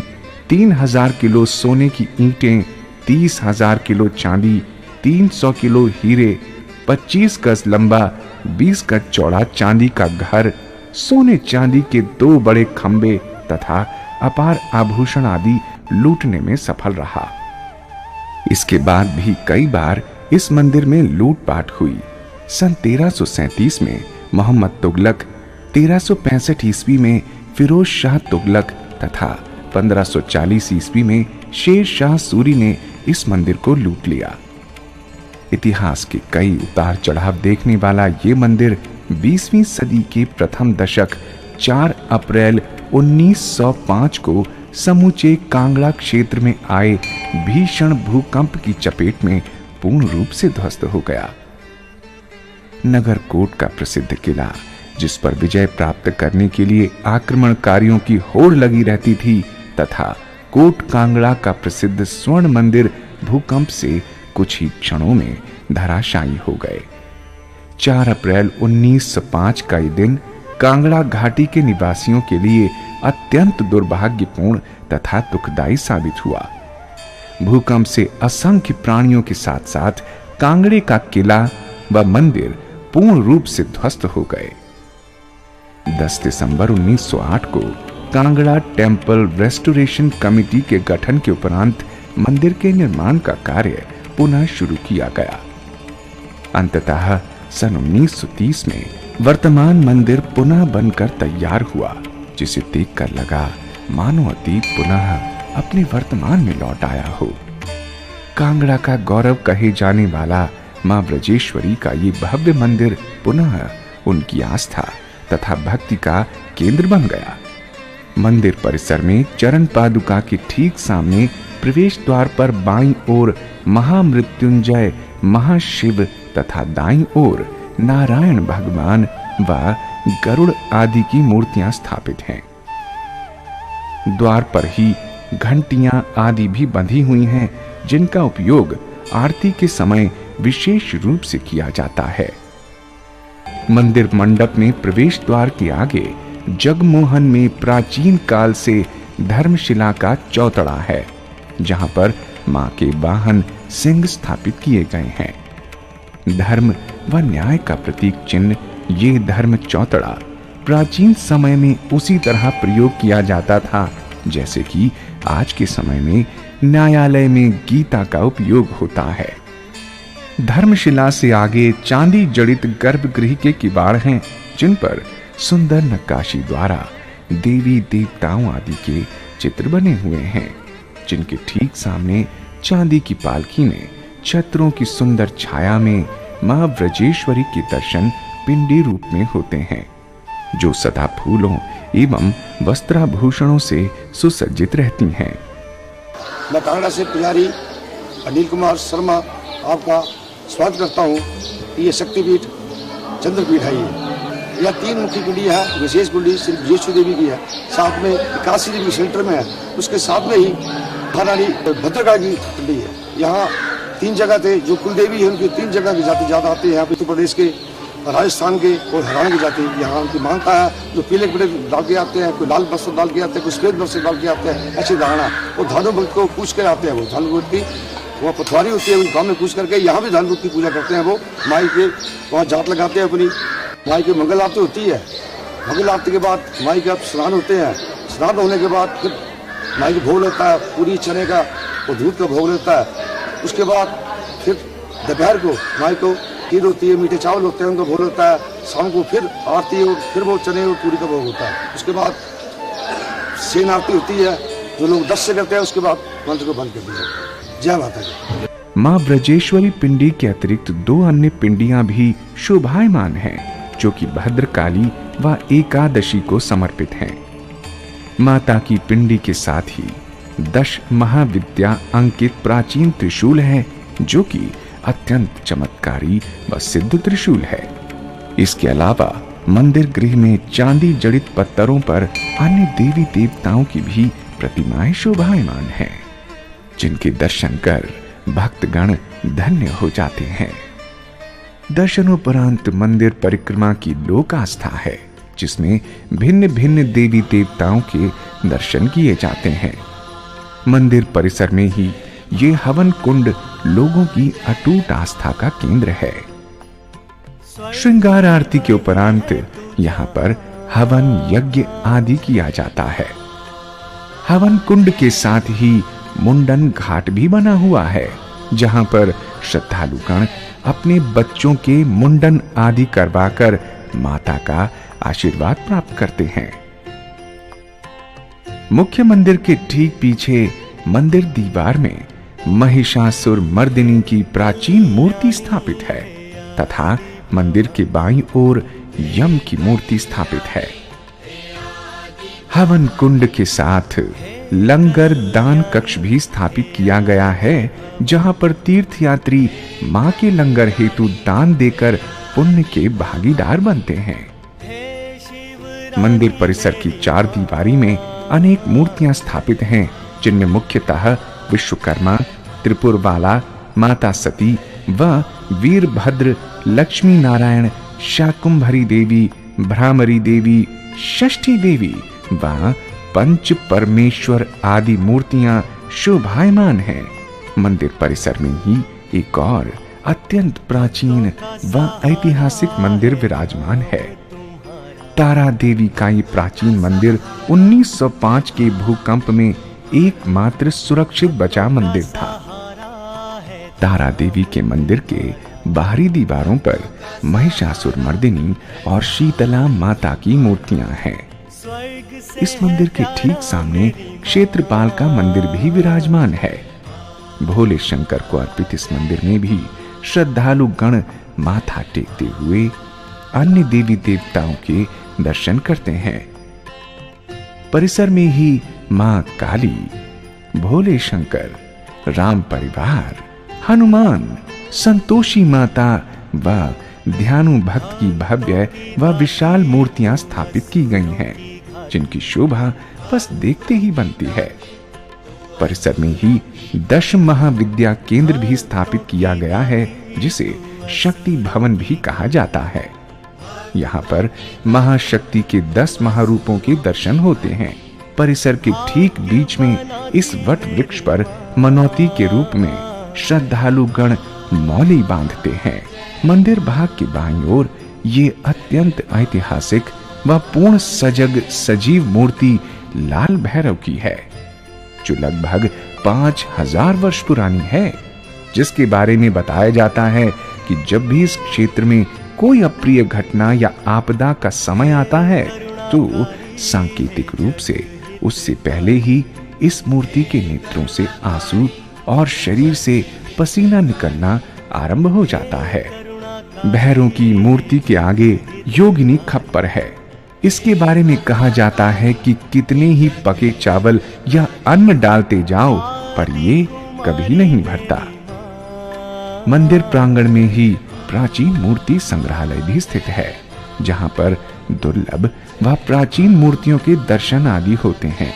3000 किलो सोने की ईंटें, 30,000 किलो चांदी, 300 किलो हीरे, 25 गज लंबा, 20 गज चौड़ा चांदी का घर, सोने चांदी के 2 बड़े खंबे तथा अपार आभूषण आदि लूटने में सफल रहा। इसके बाद भी कई बार इस मंदिर में लूटपाट हुई। सन 1337 में मोहम्मद तुगलक, 1365 ईस्वी में फिरोज शाह तुगलक तथा 1540 ईस्वी में शेर शाह सूरी ने इस मंदिर को लूट लिया। इतिहास के कई उतार चढ़ाव देखने वाला ये मंदिर 20वीं सदी के प्रथम दशक 4 अप्रैल 1905 को समूचे कांगड़ा क्षेत्र में आए भीषण भूकंप की चपेट में पूर्ण रूप से ध्वस्त हो गया। नगरकोट का प्रसिद्ध किला, जिस पर विजय प्राप्त करने के लिए आक्रमणकारियों की होड़ लगी रहती थी, तथा कोट कांगड़ा का प्रसिद्ध स्वर्ण मंदिर भूकंप से कुछ ही क्षणों में धराशायी हो गए। 4 अप्रैल 1905 का ये दिन कांगड़ा घाटी के निवासियों के लिए अत्यंत दुर्भाग्यपूर्ण तथा दुखदायी साबित हुआ। भूकंप से असंख्य प्राणियों के साथ साथ कांगड़े का किला व मंदिर पूर्ण रूप से ध्वस्त हो गए। 10 दिसंबर 1908 को कांगड़ा टेम्पल रेस्टोरेशन कमेटी के गठन के उपरांत मंदिर के निर्माण का कार्य पुनः शुरू किया गया। अंततः सन 1930 में वर्तमान मंदिर पुनः बनकर तैयार हुआ, जिसे देखकर लगा मानो अतीत पुनः अपने वर्तमान में लौट आया हो। कांगड़ा का गौरव कहे जाने वाला मां ब्रजेश्वरी का ये भव्य मंदिर पुनः उनकी आस्था तथा भक्ति का केंद्र बन गया। मंदिर परिसर में चरण पादुका के ठीक सामने प्रवेश द्वार पर बाईं ओर महामृत्युंजय, महाशिव तथा दाईं ओर नारायण भगवान व गरुड़ आदि की मूर्तियां स्थापित हैं। द्वार पर ही घंटियां आदि भी बंधी हुई हैं, जिनका उपयोग आरती के समय विशेष रूप से किया जाता है। मंदिर मंडप में प्रवेश द्वार के आगे जगमोहन में प्राचीन काल से धर्मशिला का चौतड़ा है, जहां पर मां के वाहन सिंह स्थापित किए गए हैं। धर्म व न्याय का प्रतीक चिन्ह ये धर्म चौतड़ा प्राचीन समय में उसी तरह प्रयोग किया जाता था जैसे कि आज के समय में न्यायालय में गीता का उपयोग होता है। धर्मशिला से आगे चांदी जड़ित गर्भगृह के किवाड़ हैं, जिन पर सुंदर नक्काशी द्वारा देवी देवताओं आदि के चित्र बने हुए हैं, जिनके ठीक सामने चांदी की पालकी में छत्रों की सुंदर छाया में मां ब्रजेश्वरी के दर्शन पिंडी रूप में होते हैं, जो सदा फूलों एवं वस्त्राभूषणों से सुसज्जित रहती हैं। मैं कांगड़ा से पुजारी अनिल कुमार शर्मा आपका स्वागत करता हूँ। ये शक्तिपीठ चंद्रपीठ है। यह 3 मुखी कुंडी है। विशेष कुंडी श्री ब्रजेश्वरी देवी की है, साथ में 81 देवी सेंटर में है, उसके साथ में ही महारानी भद्रकाली की कुंडी है। यहाँ 3 जगह थे, जो कुल देवी है उनकी 3 जगह के जाते ज्यादा आते हैं। उत्तर प्रदेश के राजस्थान के और हरियाणा की जाति यहाँ की मांगता है, जो पीले कपड़े डाल के आते हैं, कोई लाल वस्त्र डाल के आते हैं, कोई सफेद वस्त्र डाल के आते हैं, ऐसी धारणा। और धानु भक्त को पूछ कर आते हैं, वो धानु भक्त की वहाँ पथवारी होती है, उस गाँव में पूछ करके यहाँ भी धानु भक्त की पूजा करते हैं। वो माई के वहाँ जात लगाते हैं अपनी, माई की मंगल आरती होती है। मंगल आरती के बाद माई का स्नान होते हैं, स्नान होने के बाद फिर माई को भोग लगता है, पूरी चने का और दूध का भोग लगता है। उसके बाद फिर दोपहर को माई को खीर होती है, मीठे चावल होते हैं, उनका भोग होता है। शाम को फिर आरती और फिर वो चने और पूरी का भोग होता है। उसके बाद सेन आरती होती है, जो लोग 10 से करते हैं। उसके बाद मंत्र को बंद कर दिया। जय माता दी। मां ब्रजेश्वरी पिंडी के अतिरिक्त 2 अन्य पिंडियां भी शोभायमान हैं, जो कि भद्रकाली व एकादशी को समर्पित हैं। माता की पिंडी के साथ ही 10 महाविद्या अंकित प्राचीन त्रिशूल है, जो कि अत्यंत चमत्कारी व सिद्ध त्रिशूल है। इसके अलावा मंदिर गृह में चांदी जड़ित पत्थरों पर अन्य देवी देवताओं की भी प्रतिमाएं शोभायमान हैं, जिनके दर्शन कर भक्तगण धन्य हो जाते हैं। दर्शनोपरांत मंदिर परिक्रमा की लोक आस्था है, जिसमें भिन्न भिन्न देवी देवताओं के दर्शन किए जाते हैं। मंदिर परिसर में ही ये हवन कुंड लोगों की अटूट आस्था का केंद्र है। श्रृंगार आरती के उपरांत यहाँ पर हवन यज्ञ आदि किया जाता है। हवन कुंड के साथ ही मुंडन घाट भी बना हुआ है, जहां पर श्रद्धालुगण अपने बच्चों के मुंडन आदि करवाकर माता का आशीर्वाद प्राप्त करते हैं। मुख्य मंदिर के ठीक पीछे मंदिर दीवार में महिषासुर मर्दिनी की प्राचीन मूर्ति स्थापित है तथा मंदिर के बाईं ओर यम की मूर्ति स्थापित है। हवन कुंड के साथ लंगर दान कक्ष भी स्थापित किया गया है, जहां पर तीर्थयात्री मां के लंगर हेतु दान देकर पुण्य के भागीदार बनते हैं। मंदिर परिसर की 4 दीवारी में अनेक मूर्तियां स्थापित हैं, जिनमें मुख्यतः विश्वकर्मा, त्रिपुरबाला, माता सती व वीरभद्र, लक्ष्मी नारायण, शाकुंभरी देवी, भ्रामरी देवी, षष्ठी देवी व पंच परमेश्वर आदि मूर्तियां शोभायमान हैं। मंदिर परिसर में ही एक और अत्यंत प्राचीन व ऐतिहासिक मंदिर विराजमान है। तारा देवी का ये प्राचीन मंदिर 1905 के भूकंप में एकमात्र सुरक्षित बचा मंदिर था। तारा देवी के मंदिर के बाहरी दीवारों पर महिषासुर मर्दिनी और शीतला माता की मूर्तियां हैं। इस मंदिर के ठीक सामने क्षेत्रपाल का मंदिर भी विराजमान है। भोले शंकर को अर्पित इस मंदिर में भी श्रद्धालु गण माथा टेकते हुए अन्य देवी देवताओं के दर्शन करते हैं। परिसर में ही मां काली, भोले शंकर, राम परिवार, हनुमान, संतोषी माता व ध्यानु भक्त की भव्य व विशाल मूर्तियां स्थापित की गई हैं, जिनकी शोभा बस देखते ही बनती है। परिसर में ही 10 महाविद्या केंद्र भी स्थापित किया गया है, जिसे शक्ति भवन भी कहा जाता है। यहाँ पर महाशक्ति के 10 महारूपों के दर्शन होते हैं। परिसर के ठीक बीच में इस वट वृक्ष पर मनौती के रूप में श्रद्धालु गण मौली बांधते हैं। मंदिर भाग के बाईं ओर ये अत्यंत ऐतिहासिक व पूर्ण सजग सजीव मूर्ति लाल भैरव की है, जो लगभग 5000 वर्ष पुरानी है, जिसके बारे में बताया जाता है कि जब भी इस क्षेत्र में कोई अप्रिय घटना या आपदा का समय आता है, तो सांकेतिक रूप से उससे पहले ही इस मूर्ति के नेत्रों से आंसू और शरीर से पसीना निकलना आरंभ हो जाता है। भैरव की मूर्ति के आगे योगिनी खप्पर है। इसके बारे में कहा जाता है कि कितने ही पके चावल या अन्न डालते जाओ, पर ये कभी नहीं भरता। मंदिर प्रांगण में ही प्राचीन मूर्ति संग्रहालय भी स्थित है, जहां पर दुर्लभ व प्राचीन मूर्तियों के दर्शन आदि होते हैं।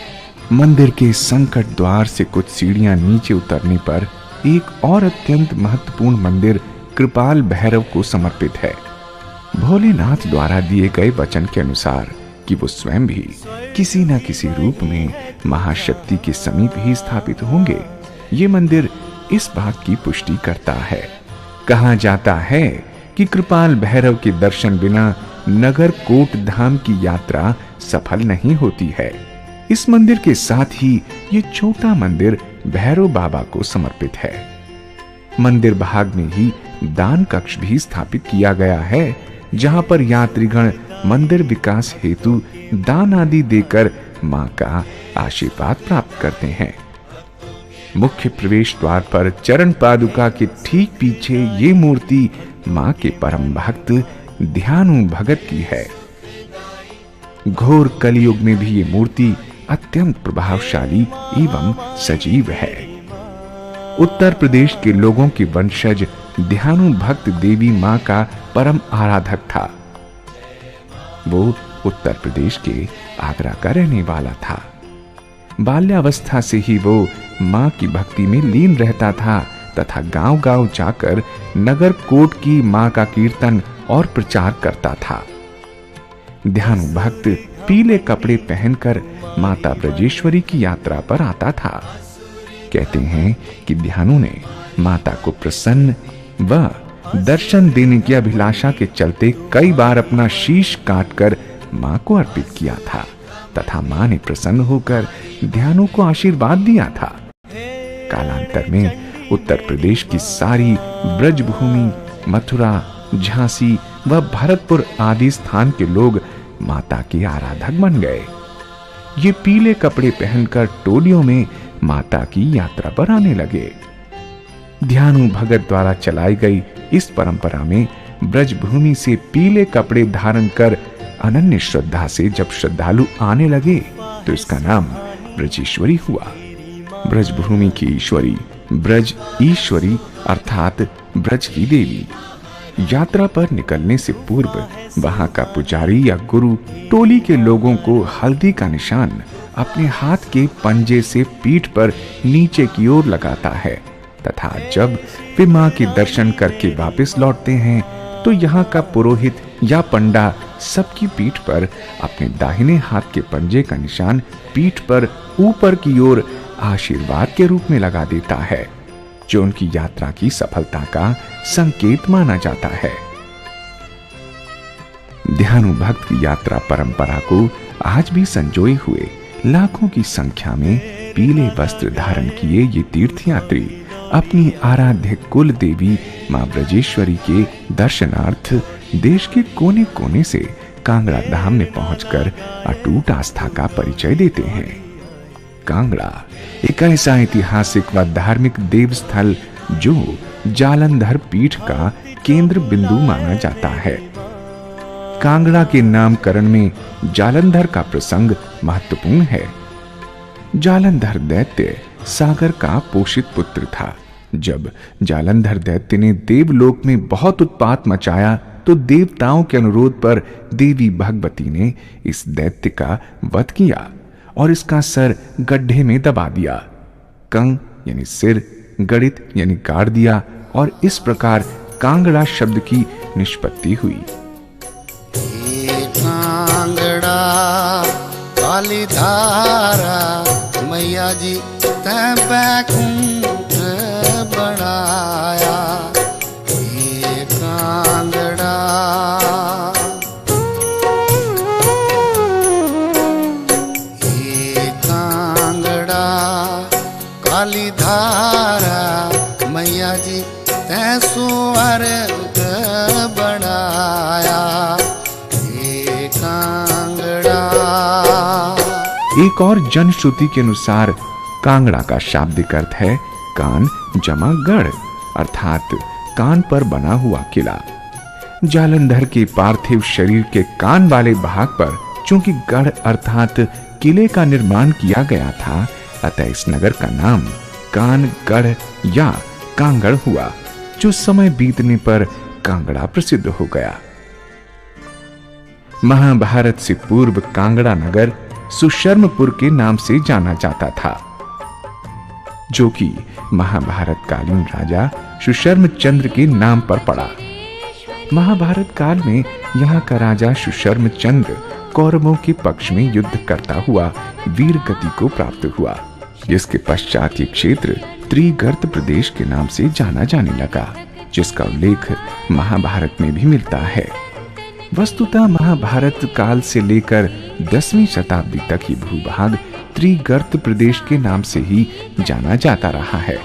मंदिर के संकट द्वार से कुछ सीढ़ियां नीचे उतरने पर एक और अत्यंत महत्वपूर्ण मंदिर कृपाल भैरव को समर्पित है। भोलेनाथ द्वारा दिए गए वचन के अनुसार कि वो स्वयं भी किसी न किसी रूप में महाशक्ति के समीप ही स्थापित होंगे, ये मंदिर इस बात की पुष्टि करता है। कहा जाता है कि कृपाल भैरव के दर्शन बिना नगर कोट धाम की यात्रा सफल नहीं होती है। इस मंदिर के साथ ही ये छोटा मंदिर भैरव बाबा को समर्पित है। मंदिर भाग में ही दान कक्ष भी स्थापित किया गया है, जहां पर यात्रीगण मंदिर विकास हेतु दान आदि देकर मां का आशीर्वाद प्राप्त करते हैं। मुख्य प्रवेश द्वार पर चरण पादुका के ठीक पीछे ये मूर्ति मां के परम भक्त ध्यानु भगत की है। घोर कलयुग में भी ये मूर्ति अत्यंत प्रभावशाली एवं सजीव है। उत्तर प्रदेश के लोगों के वंशज ध्यानु भक्त देवी मां का परम आराधक था। वो उत्तर प्रदेश के आगरा का रहने वाला था। बाल्यावस्था से ही वो मां की भक्ति में लीन रहता था तथा गांव-गांव जाकर नगर कोट की मां का कीर्तन और प्रचार करता था। ध्यानु भक्त पीले कपड़े पहनकर माता ब्रजेश्वरी की यात्रा पर आता था। कहते हैं कि ध्यानु ने माता को प्रसन्न व दर्शन देने की अभिलाषा के चलते कई बार अपना शीश काटकर मां को अर्पित किया था तथा मां ने प्रसन्न होकर ध्यानु को आशीर्वाद दिया था। कालांतर में उत्तर प्रदेश की सारी ब्रजभूमि, मथुरा, झांसी व भरतपुर आदि स्थान के लोग माता के आराधक बन गए। ये पीले कपड़े पहनकर टोलियों में माता की यात्रा पर आने लगे। ध्यानु भगत द्वारा चलाई गई इस परंपरा में ब्रजभूमि से पीले कपड़े धारण कर अनन्य श्रद्धा से जब श्रद्धालु आने लगे तो इसका नाम ब्रजेश्वरी हुआ। ब्रजभूमि की ईश्वरी ब्रज ईश्वरी अर्थात ब्रज की देवी। यात्रा पर निकलने से पूर्व वहां का पुजारी या गुरु टोली के लोगों को हल्दी का निशान अपने हाथ के पंजे से पीठ पर नीचे की ओर लगाता है तथा जब वे मां के दर्शन करके वापस लौटते हैं तो यहाँ का पुरोहित या पंडा सबकी पीठ पर अपने दाहिने हाथ के पंजे का निशान पीठ पर ऊपर की ओर आशीर्वाद के रूप में लगा देता है, जो उनकी यात्रा की सफलता का संकेत माना जाता है। ध्यानु भक्त की यात्रा परंपरा को आज भी संजोए हुए लाखों की संख्या में पीले वस्त्र धारण किए ये तीर्थयात्री अपनी आराध्य कुल देवी मां ब्रजेश्वरी के दर्शनार्थ देश के कोने कोने से कांगड़ा धाम में पहुंचकर अटूट आस्था का परिचय देते हैं। कांगड़ा एक ऐसा ऐतिहासिक व धार्मिक देव स्थल जो जालंधर पीठ का केंद्र बिंदु माना जाता है। कांगड़ा के नामकरण में जालंधर का प्रसंग महत्वपूर्ण है। जालंधर दैत्य सागर का पोषित पुत्र था। जब जालंधर दैत्य ने देवलोक में बहुत उत्पात मचाया तो देवताओं के अनुरोध पर देवी भगवती ने इस दैत्य का वध किया और इसका सर गड्ढे में दबा दिया। कंग यानी सिर, गणित यानी गाड़ दिया और इस प्रकार कांगड़ा शब्द की निष्पत्ति हुई। कांगड़ा काली धारा मैया जी तैं बैकुंठ बनाया। ये कांगड़ा काली धारा मैया जी तैं स्वर्ग बनाया। ये कांगड़ा। एक और जनश्रुति के अनुसार कांगड़ा का शाब्दिक अर्थ है कान जमा गढ़ अर्थात कान पर बना हुआ किला। जालंधर के पार्थिव शरीर के कान वाले भाग पर चूंकि गढ़ अर्थात किले का निर्माण किया गया था, अतः इस नगर का नाम कानगढ़ या कांगड़ हुआ, जो समय बीतने पर कांगड़ा प्रसिद्ध हो गया। महाभारत से पूर्व कांगड़ा नगर सुशर्मपुर के नाम से जाना जाता था, जो कि महाभारत कालीन राजा सुशर्मचंद्र के नाम पर पड़ा। महाभारत काल में यहाँ का राजा सुशर्म चंद्र कौरवों के पक्ष में युद्ध करता हुआ वीर गति को प्राप्त हुआ, जिसके पश्चात ये क्षेत्र त्रिगर्त प्रदेश के नाम से जाना जाने लगा, जिसका उल्लेख महाभारत में भी मिलता है। वस्तुतः महाभारत काल से लेकर 10वीं शताब्दी तक ये भूभाग त्रिगर्त प्रदेश के नाम से ही जाना जाता रहा है।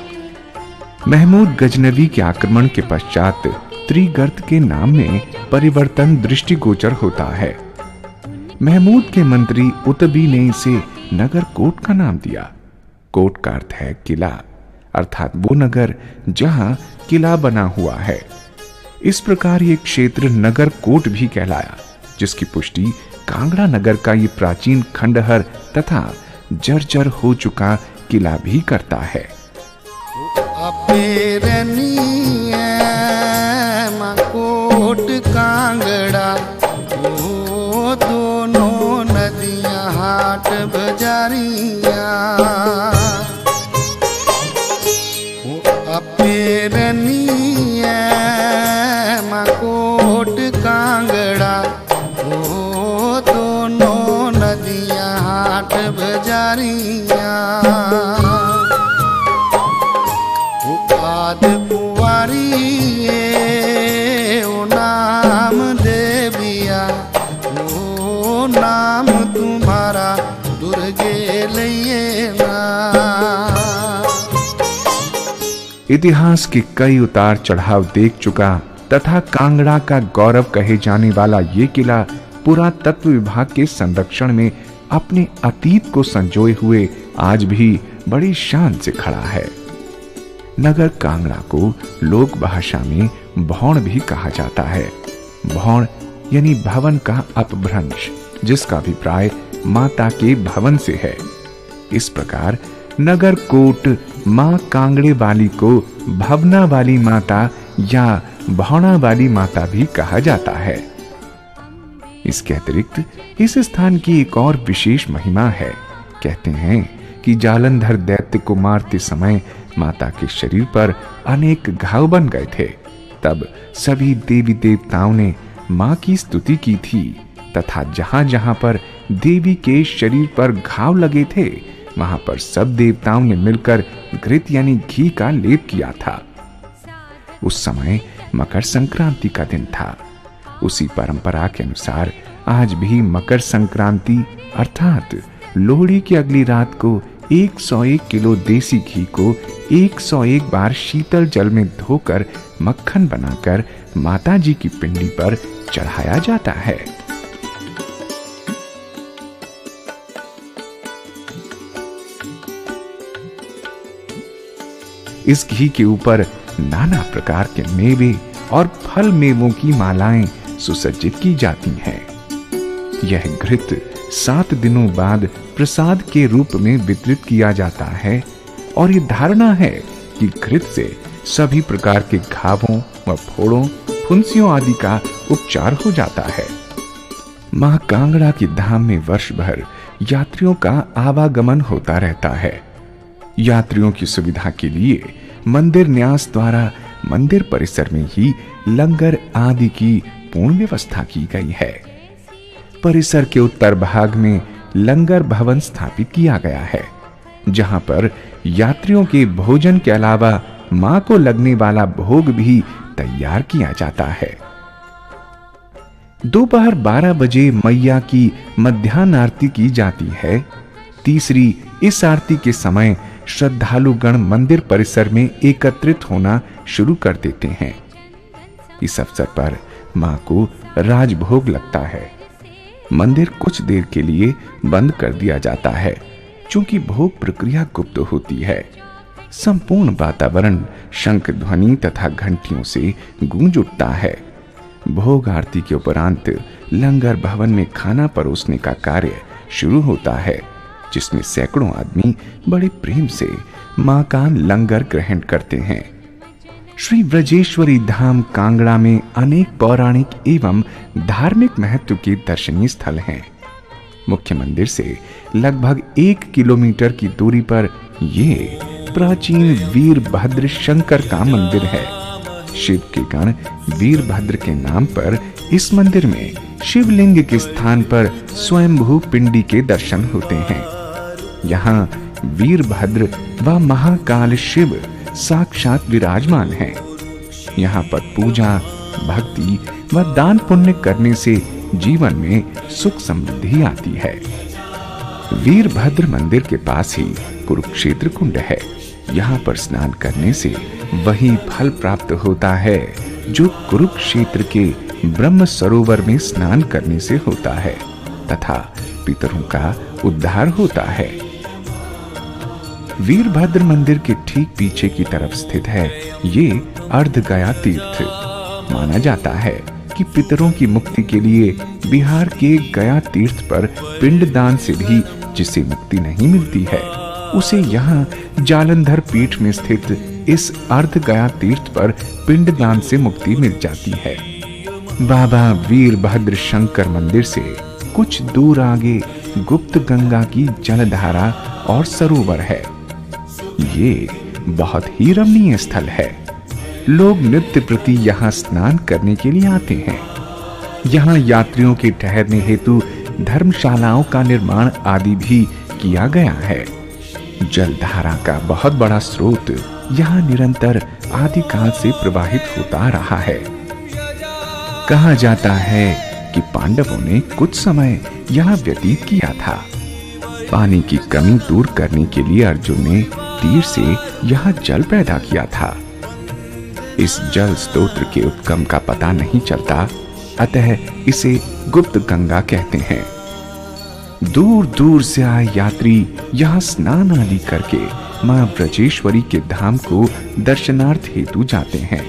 महमूद गजनवी के आक्रमण के पश्चात त्रिगर्त के नाम में परिवर्तन दृष्टिगोचर होता है। महमूद के मंत्री उतबी ने इसे नगर कोट का नाम दिया। कोट का अर्थ है किला, अर्थात वो नगर जहां किला बना हुआ है। इस प्रकार ये क्षेत्र नगर कोट भी कहलाया, जिसकी पुष्टि कांगड़ा नगर का ये प्राचीन खंडहर तथा जर्जर हो चुका किला भी करता है। कोट कांगड़ा वो दोनों नदियां हाट बजारियां, कोट कांगड़ा वो दोनों नदियां हाट बजारियां, आद कुंवारी वो नाम देविया, वो नाम तुम्हारा दुर्गे लइए ना। इतिहास के कई उतार चढ़ाव देख चुका तथा कांगड़ा का गौरव कहे जाने वाला ये किला पुरातत्व विभाग के संरक्षण में अपने अतीत को संजोए हुए आज भी बड़ी शान से खड़ा है। नगर कांगड़ा को लोक भाषा में भौण भी कहा जाता है। भौण यानी भवन का अपभ्रंश, जिसका अभिप्राय माता के भवन से है। इस प्रकार नगर कोट मां कांगड़े वाली को भवना वाली माता या भौणा वाली माता भी कहा जाता है। इसके अतिरिक्त इस स्थान की एक और विशेष महिमा है। कहते हैं कि जालंधर दैत्य को मारते समय माता के शरीर पर अनेक घाव बन गए थे। तब सभी देवी देवताओं ने मां की स्तुति की थी तथा जहां जहां पर देवी के शरीर पर घाव लगे थे वहां पर सब देवताओं ने मिलकर घृत यानी घी का लेप किया था। उस समय मकर संक्रांति का दिन था। उसी परंपरा के अनुसार आज भी मकर संक्रांति अर्थात लोहड़ी की अगली रात को 101 किलो देसी घी को 101 बार शीतल जल में धोकर मक्खन बनाकर माता जी की पिंडी पर चढ़ाया जाता है। इस घी के ऊपर नाना प्रकार के मेवे और फल मेवों की मालाएं सुसज्जित की जाती हैं। यह घृत 7 दिनों बाद प्रसाद के रूप में वितरित किया जाता है और ये धारणा है कि घृत से सभी प्रकार के घावों व फोड़ों, फुंसियों आदि का उपचार हो जाता है। मां कांगड़ा की धाम में वर्ष भर यात्रियों का आवागमन होता रहता है। यात्रियों की सुविधा के लिए मंदिर न्यास द्वारा मंदिर परिसर में ही लंगर आदि की पूर्ण व्यवस्था की गई है। परिसर के उत्तर भाग में लंगर भवन स्थापित किया गया है, जहां पर यात्रियों के भोजन के अलावा मां को लगने वाला भोग भी तैयार किया जाता है। दोपहर 12 बजे मैया की मध्याह्न आरती की जाती है। तीसरी इस आरती के समय श्रद्धालुगण मंदिर परिसर में एकत्रित होना शुरू कर देते हैं। इस अवसर पर मां को राजभोग लगता है। मंदिर कुछ देर के लिए बंद कर दिया जाता है, चूंकि भोग प्रक्रिया गुप्त होती है। संपूर्ण वातावरण शंख ध्वनि तथा घंटियों से गूंज उठता है। भोग आरती के उपरांत लंगर भवन में खाना परोसने का कार्य शुरू होता है, जिसमें सैकड़ों आदमी बड़े प्रेम से मां का लंगर ग्रहण करते हैं। श्री ब्रजेश्वरी धाम कांगड़ा में अनेक पौराणिक एवं धार्मिक महत्व के दर्शनीय स्थल हैं। मुख्य मंदिर से लगभग 1 किलोमीटर की दूरी पर ये प्राचीन वीरभद्र शंकर का मंदिर है, शिव के गण वीरभद्र के नाम पर इस मंदिर में शिवलिंग के स्थान पर स्वयंभू पिंडी के दर्शन होते हैं। यहाँ वीरभद्र व महाकाल शिव साक्षात विराजमान हैं। यहाँ पर पूजा, भक्ति व दान पुण्य करने से जीवन में सुख समृद्धि आती है। वीरभद्र मंदिर के पास ही कुरुक्षेत्र कुंड है। यहाँ पर स्नान करने से वही फल प्राप्त होता है जो कुरुक्षेत्र के ब्रह्म सरोवर में स्नान करने से होता है तथा पितरों का उद्धार होता है। वीरभद्र मंदिर के ठीक पीछे की तरफ स्थित है ये अर्धगया तीर्थ। माना जाता है कि पितरों की मुक्ति के लिए बिहार के गया तीर्थ पर पिंडदान से भी जिसे मुक्ति नहीं मिलती है, उसे यहाँ जालंधर पीठ में स्थित इस अर्धगया तीर्थ पर पिंडदान से मुक्ति मिल जाती है। बाबा वीरभद्र शंकर मंदिर से कुछ दूर आगे गुप्त गंगा की जलधारा और सरोवर है। ये बहुत ही रमणीय स्थल है। लोग नित्य प्रति यहाँ स्नान करने के लिए आते हैं। यहाँ यात्रियों के ठहरने हेतु धर्मशालाओं का निर्माण आदि भी किया गया है। जलधारा का बहुत बड़ा स्रोत यहाँ निरंतर आदिकाल से प्रवाहित होता रहा है। कहा जाता है कि पांडवों ने कुछ समय यहाँ व्यतीत किया था। पानी की कमी दूर करने के लिए अर्जुन ने तीर से यहाँ जल पैदा किया था। इस जल स्तोत्र के उद्गम का पता नहीं चलता, अतः इसे गुप्त गंगा कहते हैं। दूर दूर से आए यात्री यहाँ स्नान आदि करके मां ब्रजेश्वरी के धाम को दर्शनार्थ हेतु जाते हैं।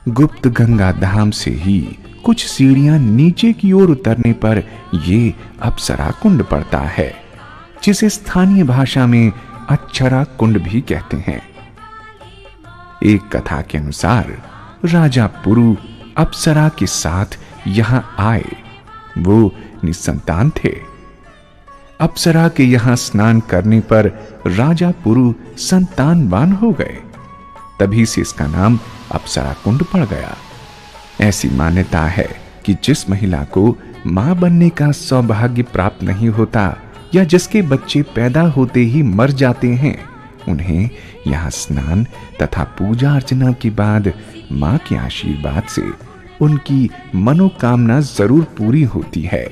गुप्त गंगा धाम से ही कुछ सीढ़ियां नीचे की ओर उतरने पर ये अप्सरा कुंड पड़ता है, जिसे स्थानीय भाषा में अक्षरा कुंड भी कहते हैं। एक कथा के अनुसार राजा पुरु अप्सरा के साथ यहां आए। वो निसंतान थे। अप्सरा के यहां स्नान करने पर राजा पुरु संतानवान हो गए। तभी से इसका नाम अप्सरा कुंड पड़ गया। ऐसी मान्यता है कि जिस महिला को मां बनने का सौभाग्य प्राप्त नहीं होता या जिसके बच्चे पैदा होते ही मर जाते हैं, उन्हें यहाँ स्नान तथा पूजा अर्चना के बाद मां के आशीर्वाद से उनकी मनोकामना जरूर पूरी होती है।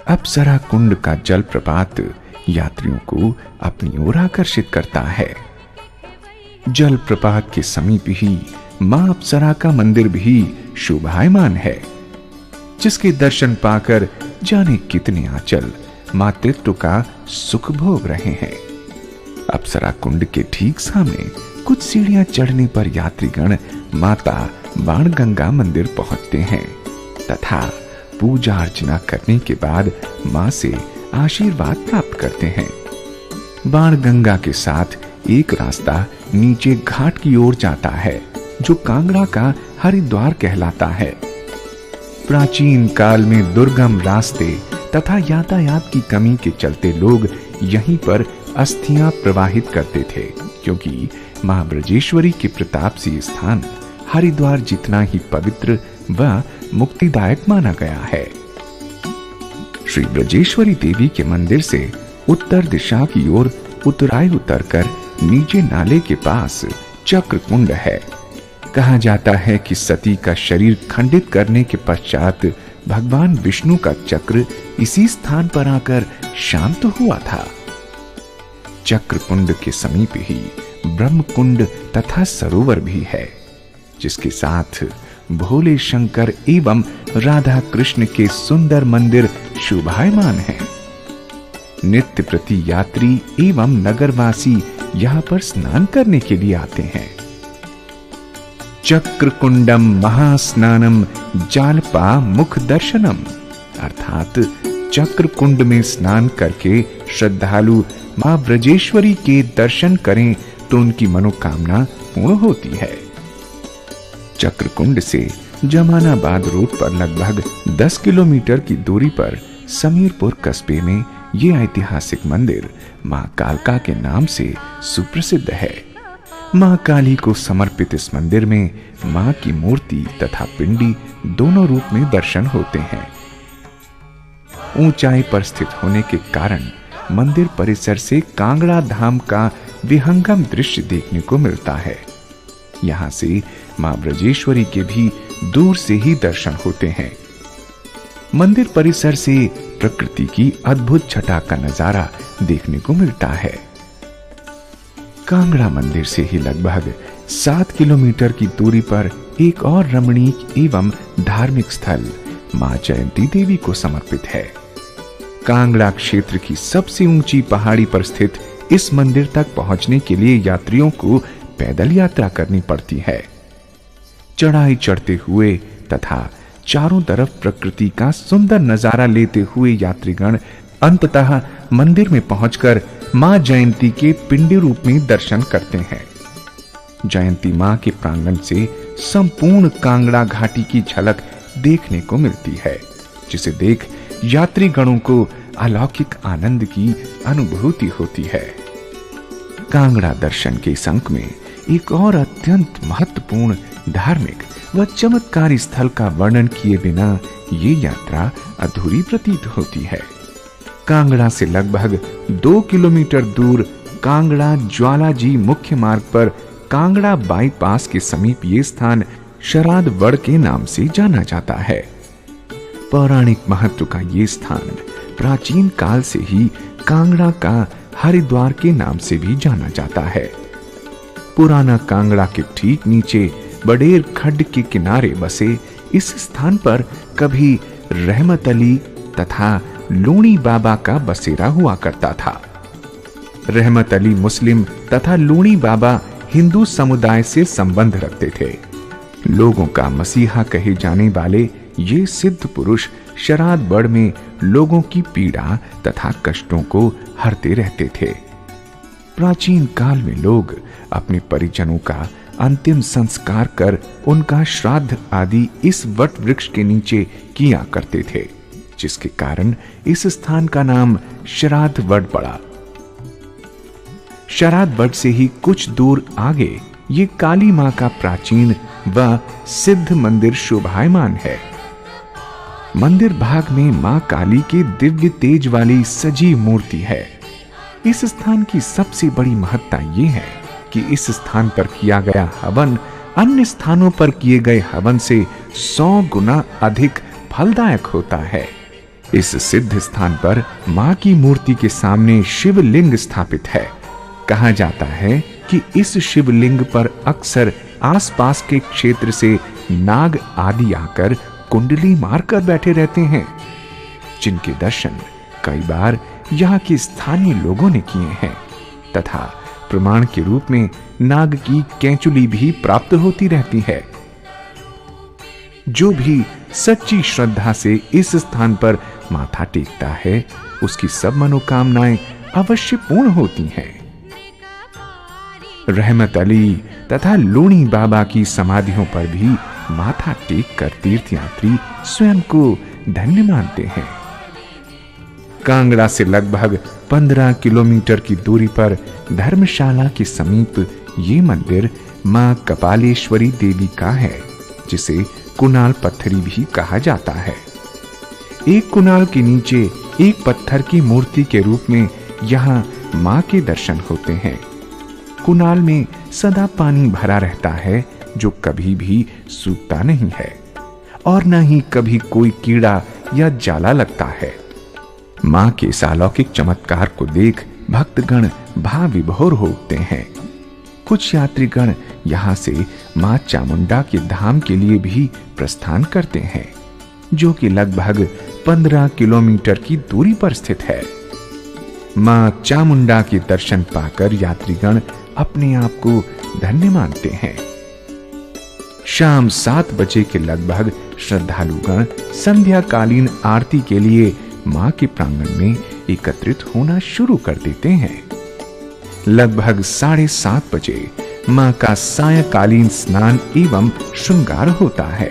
अप्सरा कुंड का जलप्रपात यात्रियों को अपनी ओर आकर्षित करता है। जलप्रपात के समीप ही मां अप्सरा का मंदिर भी शोभायमान है, जिसके दर्शन पाकर जाने कितने आंचल मातृत्व का सुख भोग रहे हैं। अप्सरा कुंड के ठीक सामने कुछ सीढ़ियां चढ़ने पर यात्रीगण माता बाणगंगा मंदिर पहुंचते हैं तथा पूजा अर्चना करने के बाद मां से आशीर्वाद प्राप्त करते हैं। बाणगंगा के साथ एक रास्ता नीचे घाट की ओर जाता है, जो कांगड़ा का हरिद्वार कहलाता है। प्राचीन काल में दुर्गम रास्ते तथा यातायात की कमी के चलते लोग यहीं पर अस्थियां प्रवाहित करते थे, क्योंकि मां ब्रजेश्वरी के प्रताप से यह स्थान हरिद्वार जितना ही पवित्र व मुक्तिदायक माना गया है। श्री ब्रजेश्वरी देवी के मंदिर से उत्तर दिशा की ओर उत्तराई उतरकर नीचे नाले के पास चक्र कुंड है। कहा जाता है कि सती का शरीर खंडित करने के पश्चात भगवान विष्णु का चक्र इसी स्थान पर आकर शांत हुआ था। चक्र कुंड के समीप ही ब्रह्म कुंड तथा सरोवर भी है, जिसके साथ भोले शंकर एवं राधा कृष्ण के सुंदर मंदिर शोभायमान हैं। नित्य प्रति यात्री एवं नगरवासी यहाँ पर स्नान करने के लिए आते हैं। चक्र कुंडम महास्नानम जालपा मुख दर्शनम, अर्थात चक्र कुंड में स्नान करके श्रद्धालु मां ब्रजेश्वरी के दर्शन करें तो उनकी मनोकामना पूर्ण होती है। चक्र कुंड से जमानाबाद रोड पर लगभग 10 किलोमीटर की दूरी पर समीरपुर कस्बे में ये ऐतिहासिक मंदिर मां कालका के नाम से सुप्रसिद्ध है। मां काली को समर्पित इस मंदिर में मां की मूर्ति तथा पिंडी दोनों रूप में दर्शन होते हैं। ऊंचाई पर स्थित होने के कारण मंदिर परिसर से कांगड़ा धाम का विहंगम दृश्य देखने को मिलता है। यहां से मां ब्रजेश्वरी के भी दूर से ही दर्शन होते हैं। मंदिर परिसर से प्रकृति की अद्भुत छटा का नजारा देखने को मिलता है। कांगड़ा मंदिर से ही लगभग 7 किलोमीटर की दूरी पर एक और रमणीक एवं धार्मिक स्थल मां जयंती देवी को समर्पित है। कांगड़ा क्षेत्र की सबसे ऊंची पहाड़ी पर स्थित इस मंदिर तक पहुंचने के लिए यात्रियों को पैदल यात्रा करनी पड़ती है। चढ़ाई चढ़ते हुए तथा चारों तरफ प्रकृति का सुंदर नजारा लेते हुए यात्रीगण अंततः मंदिर में पहुंचकर मां जयंती के पिंडी रूप में दर्शन करते हैं। जयंती मां के प्रांगण से संपूर्ण कांगड़ा घाटी की झलक देखने को मिलती है, जिसे देख यात्रीगणों को अलौकिक आनंद की अनुभूति होती है। कांगड़ा दर्शन के इस अंक में एक और अत्यंत महत्वपूर्ण धार्मिक व चमत्कारी स्थल का वर्णन किए बिना ये यात्रा अधूरी प्रतीत होती है। कांगड़ा से लगभग 2 किलोमीटर दूर कांगड़ा ज्वालाजी मुख्य मार्ग पर कांगड़ा बाईपास के समीप ये स्थान शराधवड़ के नाम से जाना जाता है। पौराणिक महत्व का ये स्थान प्राचीन काल से ही कांगड़ा का हरिद्वार के नाम से भी जाना जाता है। पुराना कांगड़ा के ठीक नीचे बडेर खड्ड के किनारे बसे इस स्थान पर कभी रहमत अली तथा लूणी बाबा का बसेरा हुआ करता था। रहमत अली मुस्लिम तथा लूणी बाबा हिंदू समुदाय से संबंध रखते थे। लोगों का मसीहा कहे जाने वाले ये सिद्ध पुरुष शराधवड़ में लोगों की पीड़ा तथा कष्टों को हरते रहते थे। प्राचीन काल में लोग अपने परिजनों का अंतिम संस्कार कर उनका श्राद्ध आदि इस वट वृक्ष के नीचे किया करते थे, जिसके कारण इस स्थान का नाम शराधवड़ पड़ा। शराधवड़ से ही कुछ दूर आगे ये काली मां का प्राचीन व सिद्ध मंदिर शोभायमान है। मंदिर भाग में मां काली के दिव्य तेज वाली सजी मूर्ति है। इस स्थान की सबसे बड़ी महत्ता ये है कि इस स्थान पर किया गया हवन अन्य स्थानों पर किए गए हवन से 100 गुना अधिक फलदायक होता है। इस सिद्ध स्थान पर मां की मूर्ति के सामने शिवलिंग स्थापित है। कहा जाता है कि इस शिवलिंग पर अक्सर आसपास के क्षेत्र से नाग आदि आकर कुंडली मारकर बैठे रहते हैं, जिनके दर्शन कई बार यहाँ के स्थानीय लोगों ने किए हैं तथा प्रमाण के रूप में नाग की कैंचुली भी प्राप्त होती रहती है। जो भी सच्ची श्रद्धा से इस स्थान पर माथा टेकता है, उसकी सब मनोकामनाएं अवश्य पूर्ण होती हैं। रहमत अली तथा लूणी बाबा की समाधियों पर भी माथा टेक कर तीर्थयात्री स्वयं को धन्य मानते हैं। कांगड़ा से लगभग 15 किलोमीटर की दूरी पर धर्मशाला के समीप ये मंदिर मां कपालेश्वरी देवी का है, जिसे कुणाल पत्थरी भी कहा जाता है। एक कुणाल के नीचे एक पत्थर की मूर्ति के रूप में यहाँ मां के दर्शन होते हैं। कुणाल में सदा पानी भरा रहता है, जो कभी भी सूखता नहीं है और न ही कभी कोई कीड़ा या जाला लगता है। मां के इस अलौकिक चमत्कार को देख भक्तगण भाव विभोर हो उठते हैं। कुछ यात्रीगण यहाँ से मां चामुंडा के धाम के लिए भी प्रस्थान करते हैं, जो कि लगभग 15 किलोमीटर की दूरी पर स्थित है। मां चामुंडा के दर्शन पाकर यात्रीगण अपने आप को धन्य मानते हैं। शाम 7 बजे के लगभग श्रद्धालुगण संध्याकालीन आरती के लिए मां के प्रांगण में एकत्रित होना शुरू कर देते हैं। लगभग 7:30 बजे मां का सायंकालीन स्नान एवं श्रृंगार होता है।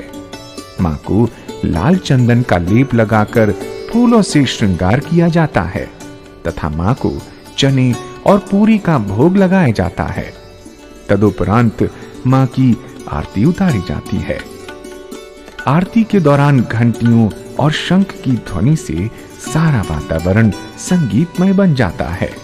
मां को लाल चंदन का लेप लगाकर फूलों से श्रृंगार किया जाता है तथा मां को चने और पूरी का भोग लगाया जाता है। तदुपरांत मां की आरती उतारी जाती है। आरती के दौरान घंटियों और शंख की ध्वनि से सारा वातावरण संगीतमय बन जाता है।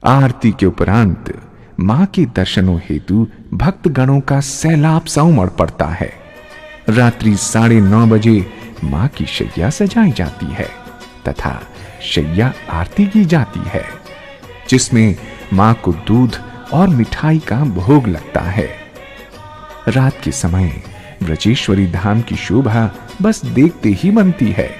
आरती के उपरांत मां के दर्शनों हेतु भक्त गणों का सैलाब सा उमड़ पड़ता है। रात्रि 9:30 बजे मां की शैया सजाई जाती है तथा शैया आरती की जाती है, जिसमें मां को दूध और मिठाई का भोग लगता है। रात के समय ब्रजेश्वरी धाम की शोभा बस देखते ही बनती है।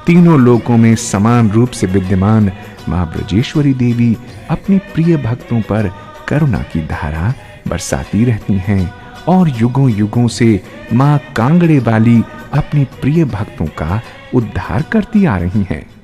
तीनों लोकों में समान रूप से विद्यमान मां ब्रजेश्वरी देवी अपने प्रिय भक्तों पर करुणा की धारा बरसाती रहती हैं और युगों युगों से मां कांगड़े वाली अपने प्रिय भक्तों का उद्धार करती आ रही हैं।